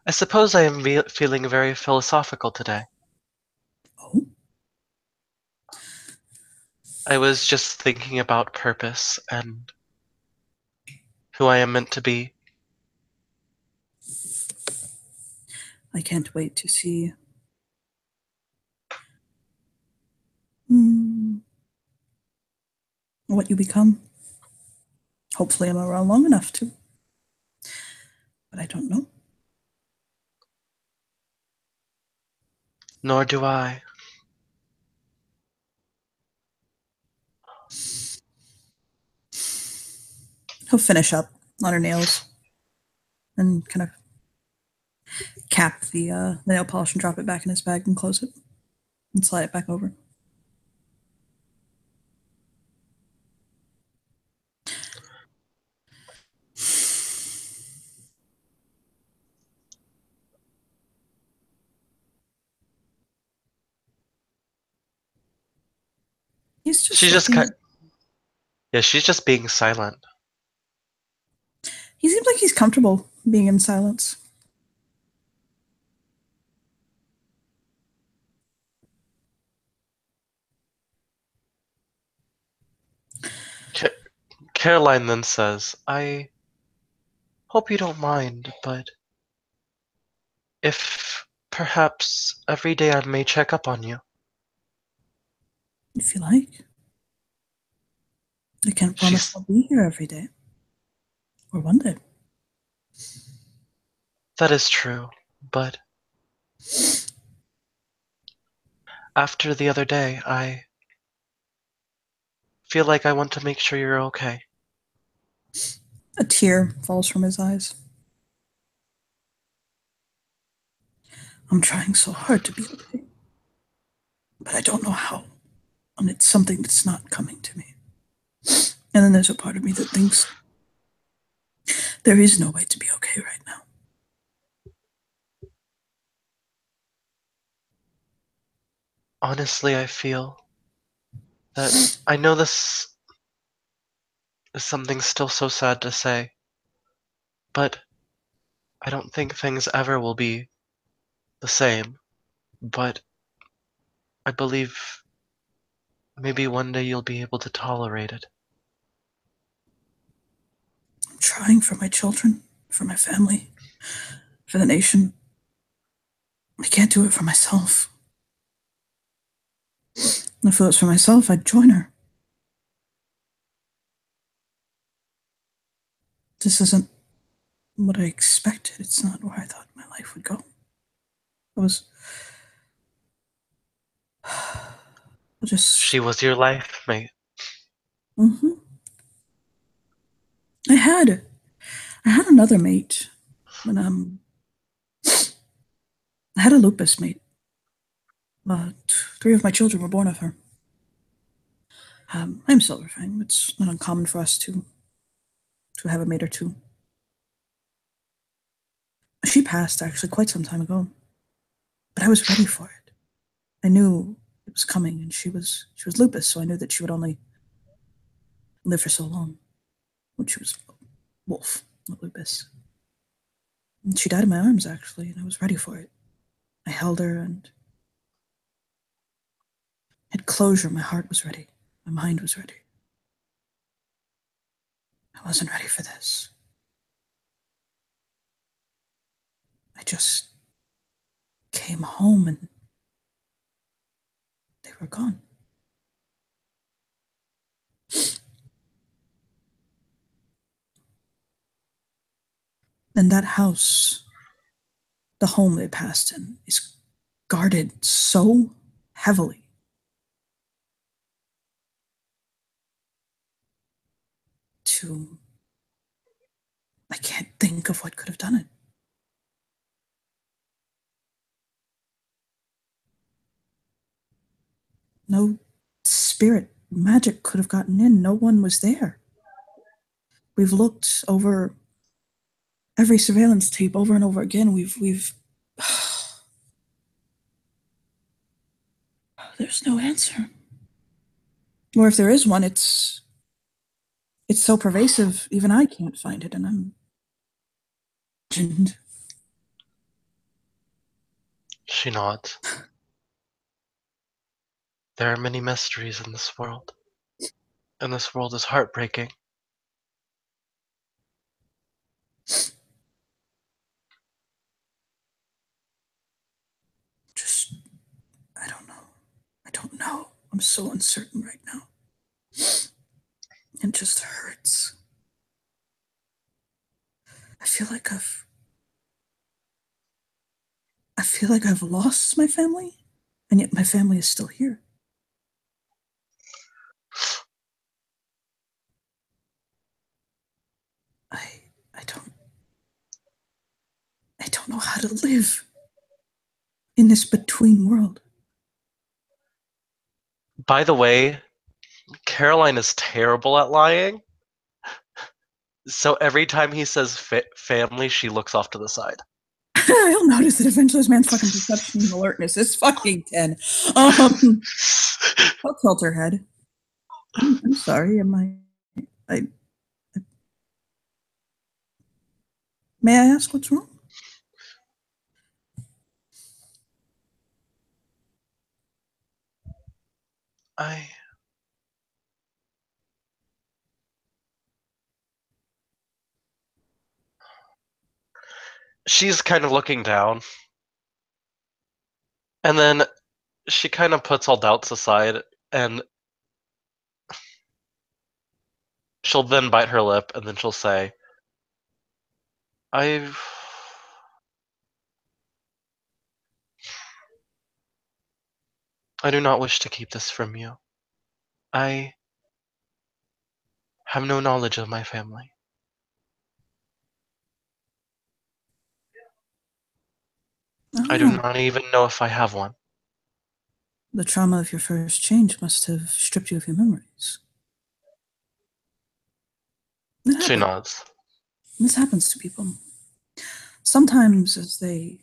suppose I am feeling very philosophical today. Oh? I was just thinking about purpose and who I am meant to be. I can't wait to see hmm, what you become. Hopefully I'm around long enough to. But I don't know. Nor do I. He'll finish up on her nails and kind of cap the nail polish and drop it back in his bag and close it and slide it back over. He's just She's just looking. yeah, she's just being silent. He seems like he's comfortable being in silence. Caroline then says, I hope you don't mind, but if perhaps every day I may check up on you. If you like. I can't promise She's I'll be here every day. Or one day. that is true, but after the other day, I feel like I want to make sure you're okay. A tear falls from his eyes. I'm trying so hard to be okay. But I don't know how. And it's something that's not coming to me. And then there's a part of me that thinks there is no way to be okay right now. Honestly, I feel that I know this is something still so sad to say, but I don't think things ever will be the same. But I believe maybe one day you'll be able to tolerate it. I'm trying for my children, for my family, for the nation. I can't do it for myself. If it was for myself, I'd join her. This isn't what I expected. It's not where I thought my life would go. I was just. She was your life mate. Mm-hmm. I had, I had another mate when I had a lupus mate. Three of my children were born of her. I'm Silverfang. It's not uncommon for us to have a mate or two. She passed actually quite some time ago, but I was ready for it. I knew it was coming, and she was lupus, so I knew that she would only live for so long. When she was wolf, not lupus. And she died in my arms actually, and I was ready for it. I held her and had closure. My heart was ready. My mind was ready. I wasn't ready for this. I just came home and they were gone. And that house, the home they passed in, is guarded so heavily. to. I can't think of what could have done it. No spirit, magic could have gotten in. No one was there. We've looked over every surveillance tape over and over again. We've there's no answer. Or if there is one, it's so pervasive, even I can't find it, and I'm legend. She nods. There are many mysteries in this world, and this world is heartbreaking. Just, I don't know. I don't know. I'm so uncertain right now. It just hurts. I feel like I've lost my family, and yet my family is still here. I I don't I don't know how to live in this between world. By the way, Caroline is terrible at lying. So every time he says family, she looks off to the side. I'll notice that eventually this man's fucking perception and alertness is fucking 10. I'll tilt her head. I'm sorry, I may I ask what's wrong? She's kind of looking down. And then she kind of puts all doubts aside, and she'll then bite her lip, and then she'll say, I do not wish to keep this from you. I have no knowledge of my family. I do not even know if I have one. The trauma of your first change must have stripped you of your memories. She nods. This happens to people. Sometimes as they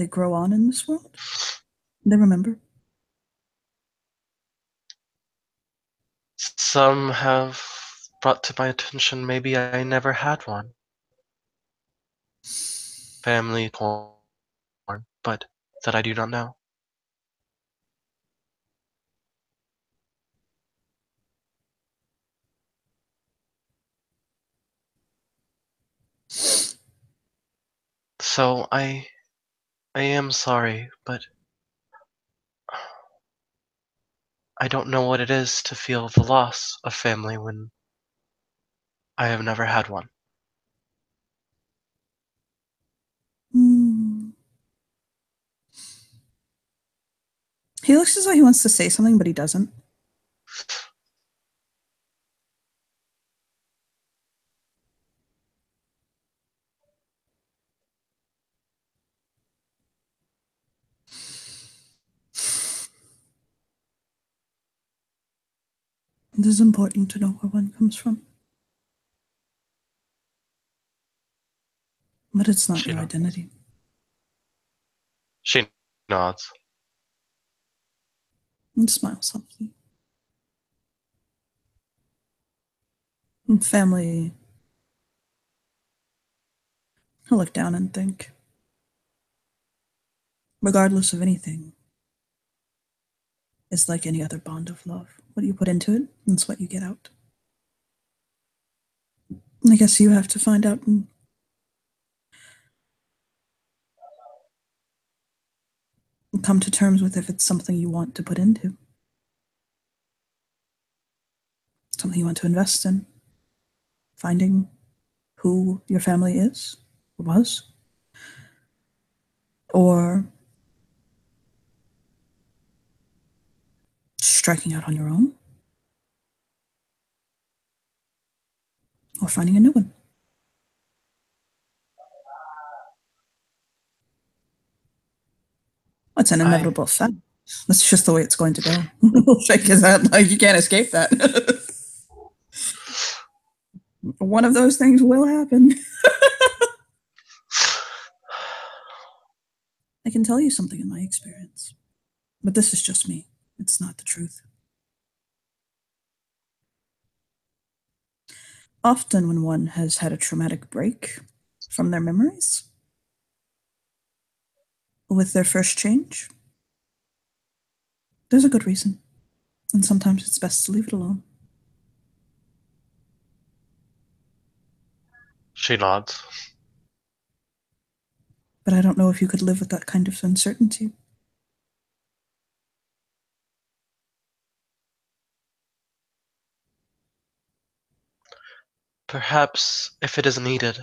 grow on in this world, they remember. Some have brought to my attention maybe I never had one. Family born, but that I do not know. So I am sorry, but I don't know what it is to feel the loss of family when I have never had one. He looks as though he wants to say something, but he doesn't. It is important to know where one comes from. But it's not your identity. She nods. And smiles softly. And family. He'll look down and think. Regardless of anything, it's like any other bond of love. What you put into it, that's what you get out. I guess you have to find out and come to terms with if it's something you want to put into. Something you want to invest in. Finding who your family is, or was. Or striking out on your own. or finding a new one. It's an inevitable fact. That's just the way it's going to go. Is that like you can't escape that? One of those things will happen. I can tell you something in my experience, but this is just me. It's not the truth. Often, when one has had a traumatic break from their memories, with their first change, there's a good reason, and sometimes it's best to leave it alone. She nods. But I don't know if you could live with that kind of uncertainty. Perhaps if it is needed.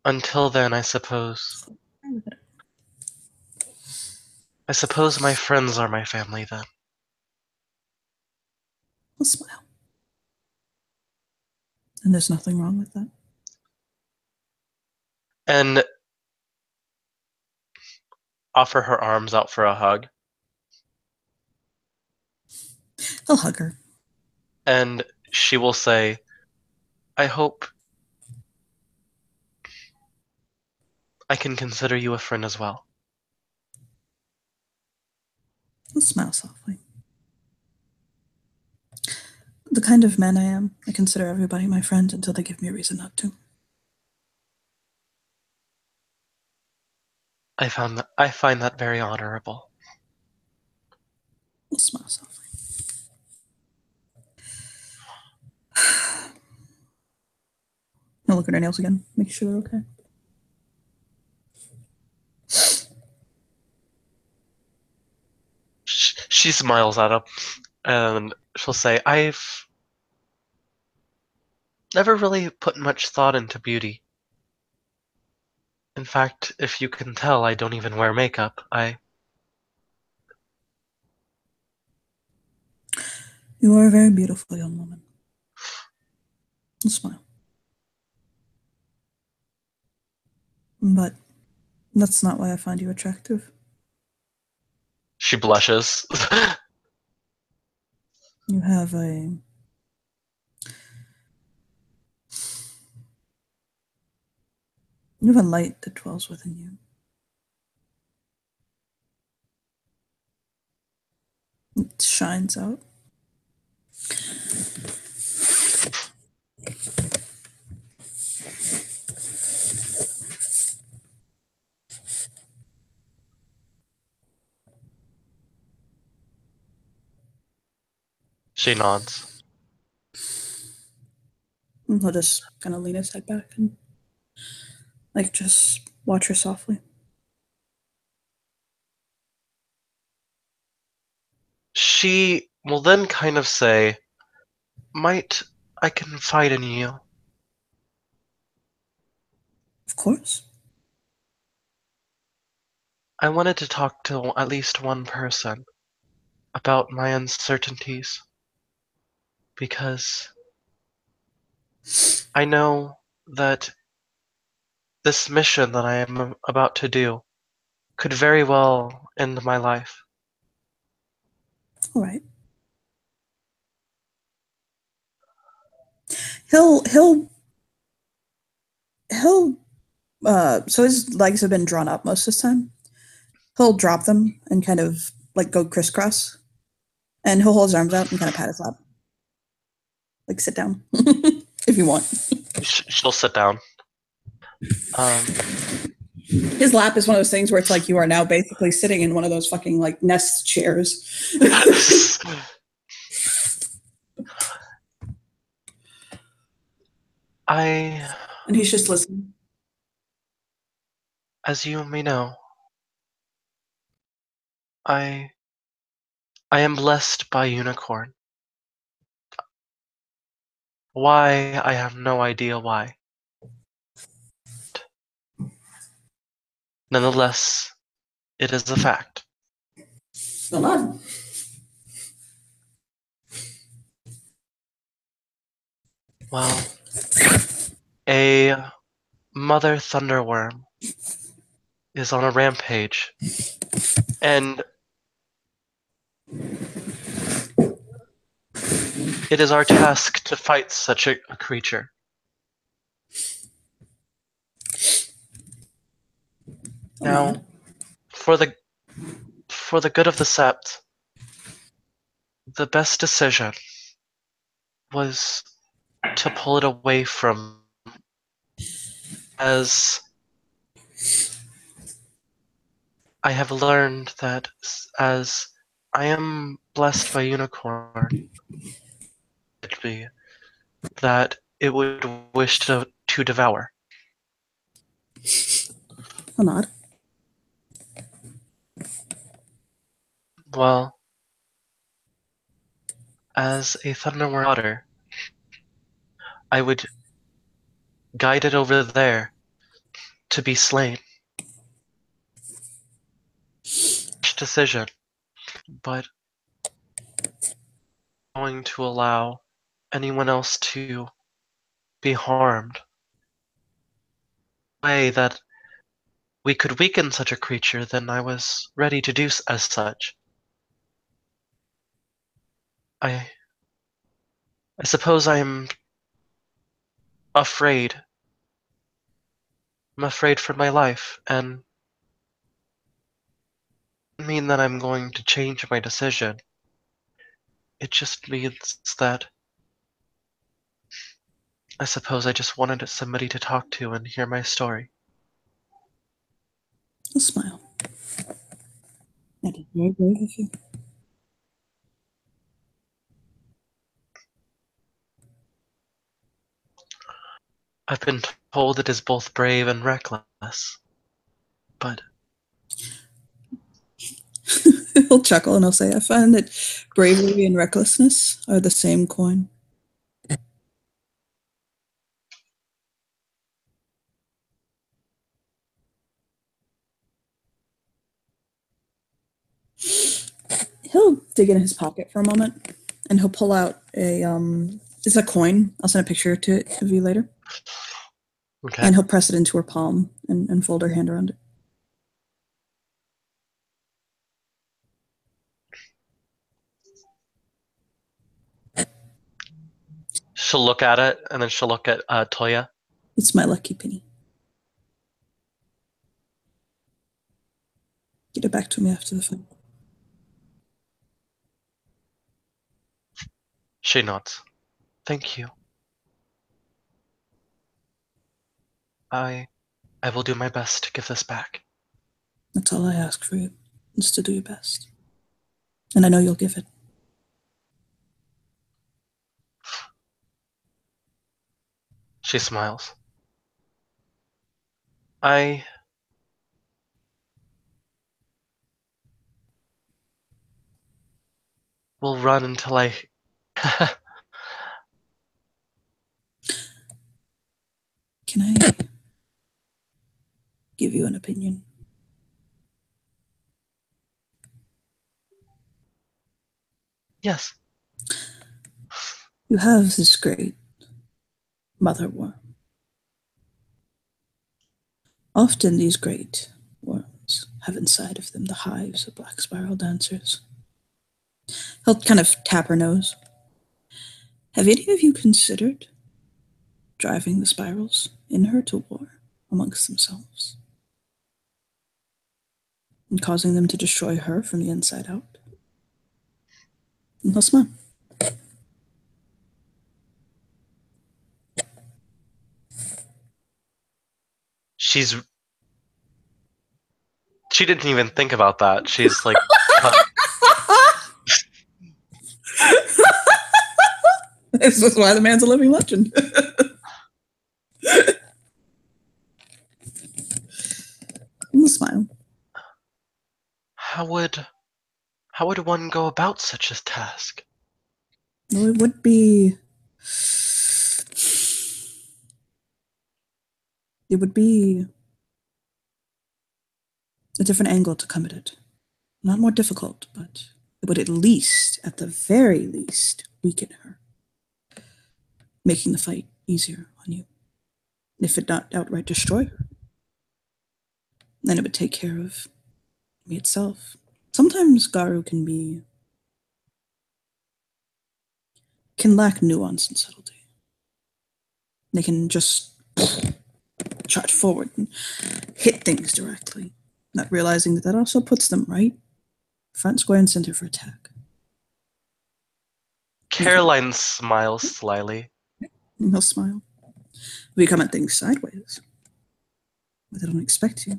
Until then, I suppose. I suppose my friends are my family then. I'll smile. And there's nothing wrong with that. And offer her arms out for a hug. I'll hug her. And she will say, I hope I can consider you a friend as well. I'll smile softly. The kind of man I am, I consider everybody my friend until they give me a reason not to. I find that very honorable. I'll smile softly. I'll look at her nails again, make sure they're okay. She smiles at him, and she'll say, I've never really put much thought into beauty. In fact, if you can tell, I don't even wear makeup. You are a very beautiful young woman. I'll smile. But that's not why I find you attractive. She blushes. You have a light that dwells within you. It shines out. She nods. And he'll just kind of lean his head back and just watch her softly. She will then kind of say, might I confide in you? Of course. I wanted to talk to at least one person about my uncertainties. Because I know that this mission that I am about to do could very well end my life. All right. He'll so his legs have been drawn up most of the time. He'll drop them and kind of go crisscross, and he'll hold his arms out and kind of pat his lap. Sit down if you want. She'll sit down. His lap is one of those things where it's you are now basically sitting in one of those fucking Nest chairs. And he's just listening. As you may know, I am blessed by Unicorn. Why, I have no idea why. Nonetheless, it is a fact. Still not. Well, a mother thunderworm is on a rampage, and it is our task to fight such a creature. Now, for the good of the Sept, the best decision was to pull it away from, as I have learned that as I am blessed by unicorn, that it would wish to devour. I'll nod. Well, as a thunderworm daughter, I would guide it over there to be slain. Decision, but going to allow anyone else to be harmed. Way that we could weaken such a creature, then I was ready to do as such. I suppose I'm afraid. I'm afraid for my life, and it doesn't mean that I'm going to change my decision. It just means that I suppose I just wanted somebody to talk to and hear my story. I'll smile. That is very brave of you. I've been told it is both brave and reckless, but He'll chuckle and he'll say, I find that bravery and recklessness are the same coin. He'll dig in his pocket for a moment and he'll pull out it's a coin. I'll send a picture of you later. okay. And he'll press it into her palm and fold her hand around it. She'll look at it, and then she'll look at Toya. It's my lucky penny. Get it back to me after the fight. She nods. Thank you. I will do my best to give this back. That's all I ask for you, is to do your best. And I know you'll give it. She smiles. I will run until I... Can I give you an opinion? Yes. You have this great mother worm. Often these great worms have inside of them the hives of black spiral dancers. He'll kind of tap her nose. Have any of you considered driving the spirals in her to war amongst themselves and causing them to destroy her from the inside out? And he'll smile. She didn't even think about that. She's like... This is why the man's a living legend. He'll smile. How would one go about such a task? Well, it would be... It would be a different angle to come at it. Not more difficult, but it would at least, at the very least, weaken her. making the fight easier on you. If it not outright destroy her, then it would take care of me itself. Sometimes Garu can lack nuance and subtlety. They can just charge forward and hit things directly, not realizing that also puts them right front, square, and center for attack. Caroline smiles slyly. And he'll smile. We come at things sideways, but they don't expect you.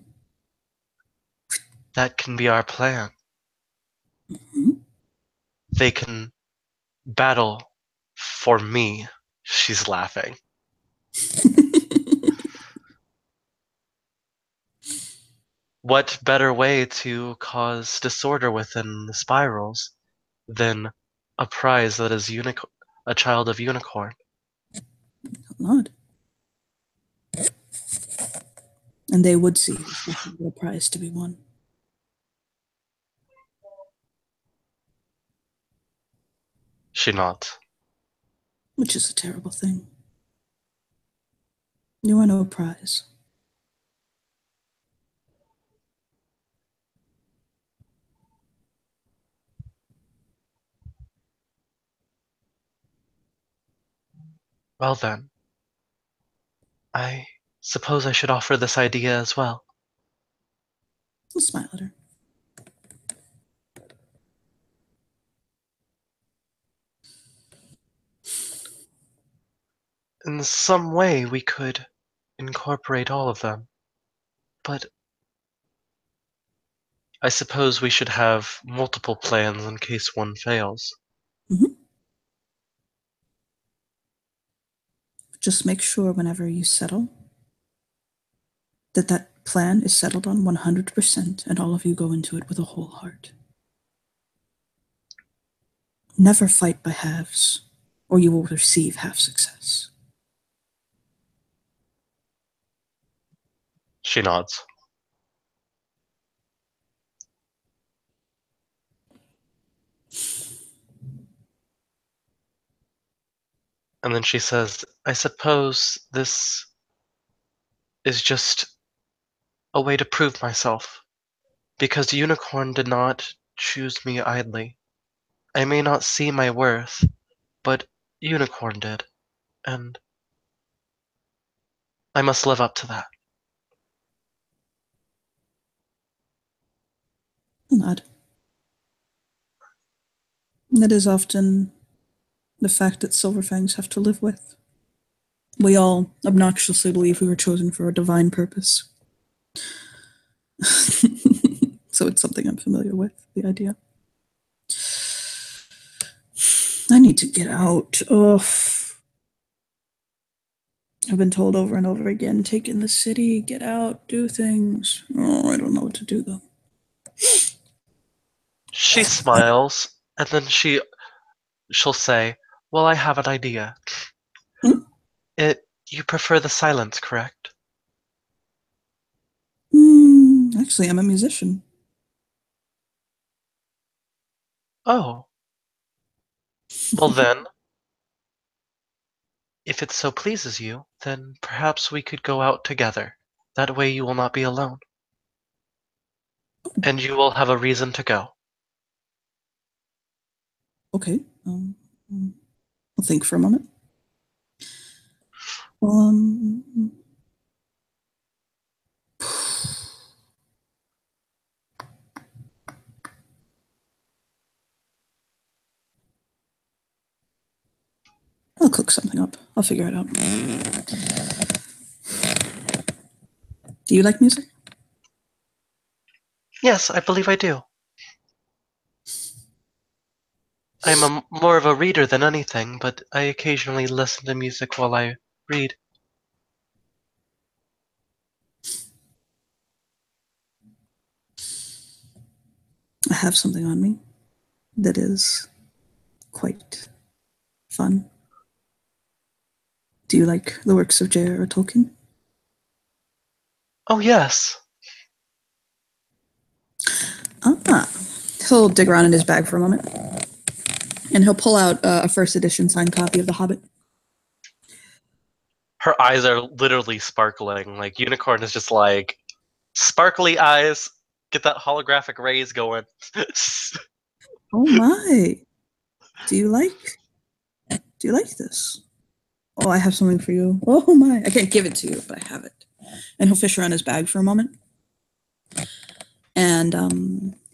That can be our plan. Mm-hmm. They can battle for me. She's laughing. What better way to cause disorder within the spirals than a prize that is a child of unicorn? Not. And they would see the prize to be won. She nods. Which is a terrible thing. You are no prize. Well then, I suppose I should offer this idea as well. I'll smile at her. In some way we could incorporate all of them, but I suppose we should have multiple plans in case one fails. Mm-hmm. Just make sure whenever you settle that plan is settled on 100% and all of you go into it with a whole heart. Never fight by halves, or you will receive half success. She nods. And then she says, I suppose this is just a way to prove myself, because Unicorn did not choose me idly. I may not see my worth, but Unicorn did, and I must live up to that. Nod. That is often the fact that Silverfangs have to live with. We all obnoxiously believe we were chosen for a divine purpose. So it's something I'm familiar with, the idea. I need to get out. Ugh. I've been told over and over again, take in the city, get out, do things. Oh, I don't know what to do, though. She smiles, and then she'll say, well, I have an idea. Hmm? You prefer the silence, correct? Actually, I'm a musician. Oh. Well then, if it so pleases you, then perhaps we could go out together. That way you will not be alone. And you will have a reason to go. Okay. I'll think for a moment. I'll cook something up. I'll figure it out. Do you like music? Yes, I believe I do. I'm more of a reader than anything, but I occasionally listen to music while I read. I have something on me that is quite fun. Do you like the works of J.R.R. Tolkien? Oh, yes. He'll dig around in his bag for a moment, and he'll pull out a first edition signed copy of The Hobbit. Her eyes are literally sparkling. Like Unicorn is just like sparkly eyes. Get that holographic rays going. Oh my. Do you like this? Oh, I have something for you. Oh my. I can't give it to you, but I have it. And he'll fish around his bag for a moment. And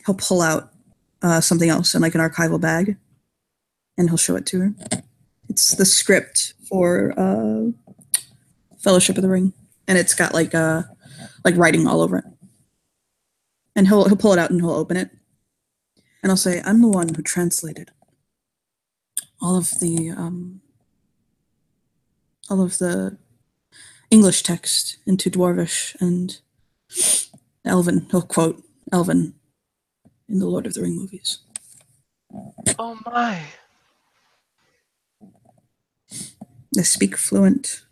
he'll pull out something else in like an archival bag. And he'll show it to her. It's the script for Fellowship of the Ring. And it's got like writing all over it. And he'll pull it out and he'll open it. And I'll say, I'm the one who translated all of the English text into Dwarvish and Elven. He'll quote Elven in the Lord of the Ring movies. Oh my. I speak fluent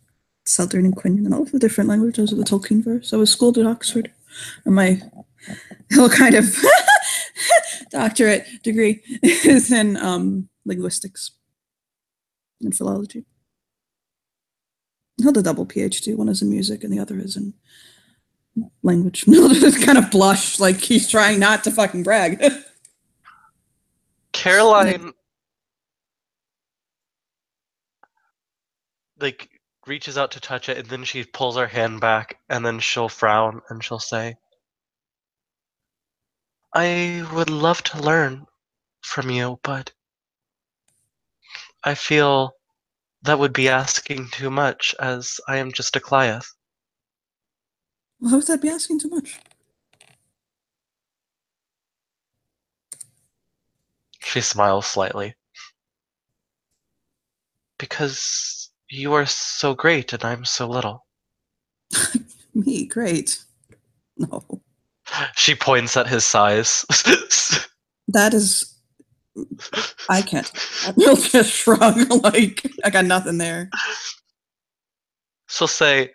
Southern and Quenya and all of the different languages of the Tolkien verse. I was schooled at Oxford. And my whole kind of doctorate degree is in linguistics and philology. I held a double PhD. One is in music and the other is in language. Mildred kind of blushed like he's trying not to fucking brag. Caroline like reaches out to touch it and then she pulls her hand back and then she'll frown and she'll say, I would love to learn from you, but I feel that would be asking too much as I am just a Cliath. Why would that be asking too much? She smiles slightly. Because you are so great and I'm so little. Me, great. No. She points at his size. That is... I can't. He'll just shrug like, I got nothing there. She'll say,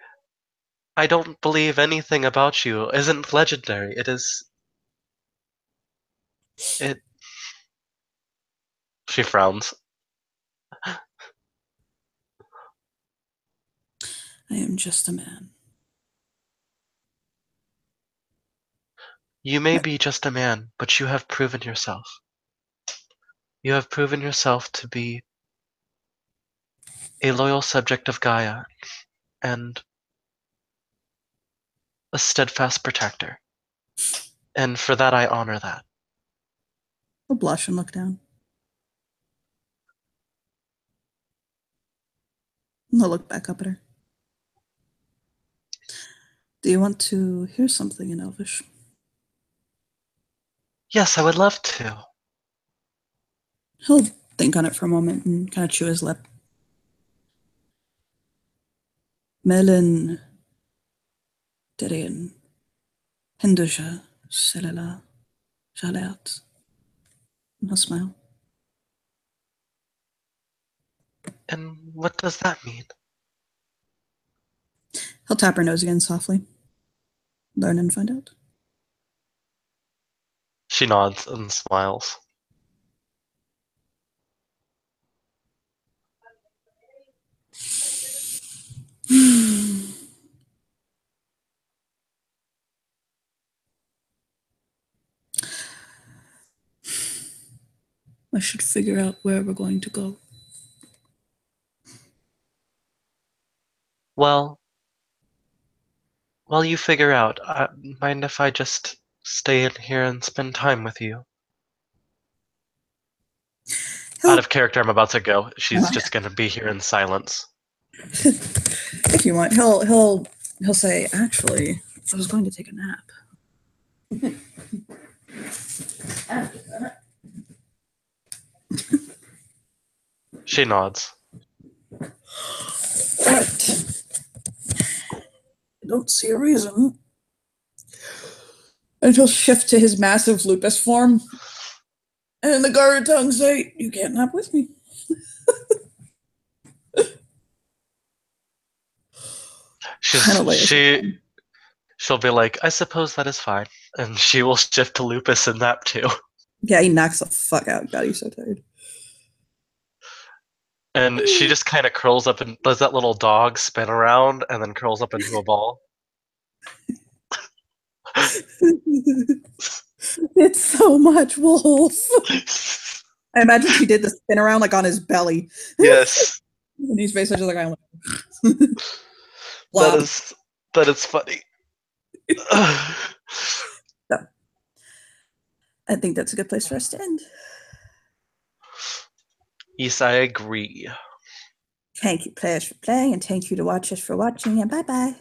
I don't believe anything about you isn't legendary. It is... It... She frowns. I am just a man. You may be just a man, but you have proven yourself. You have proven yourself to be a loyal subject of Gaia and a steadfast protector. And for that, I honor that. He'll blush and look down. And he'll look back up at her. Do you want to hear something in Elvish? Yes, I would love to. He'll think on it for a moment and kind of chew his lip. Melin Derin Hindusha Selala Jalat. And he'll smile. And what does that mean? He'll tap her nose again softly. Learn and find out. She nods and smiles. I should figure out where we're going to go. Well, while you figure out, mind if I just stay in here and spend time with you? Out of character, I'm about to go. She's just gonna be here in silence. If you want, he'll say, actually, I was going to take a nap. She nods. But I don't see a reason. And he'll shift to his massive lupus form. And the guard tongue say, you can't nap with me. She'll be like, I suppose that is fine. And she will shift to lupus and nap too. Yeah, he knocks the fuck out. God, he's so tired. And she just kind of curls up and does that little dog spin around and then curls up into a ball. It's so much wolf. I imagine she did the spin around like on his belly. Yes, And he's basically just like, I'm that Blob. is funny. So, I think that's a good place for us to end. Yes, I agree. Thank you, players, for playing, and thank you to watchers for watching, and bye bye.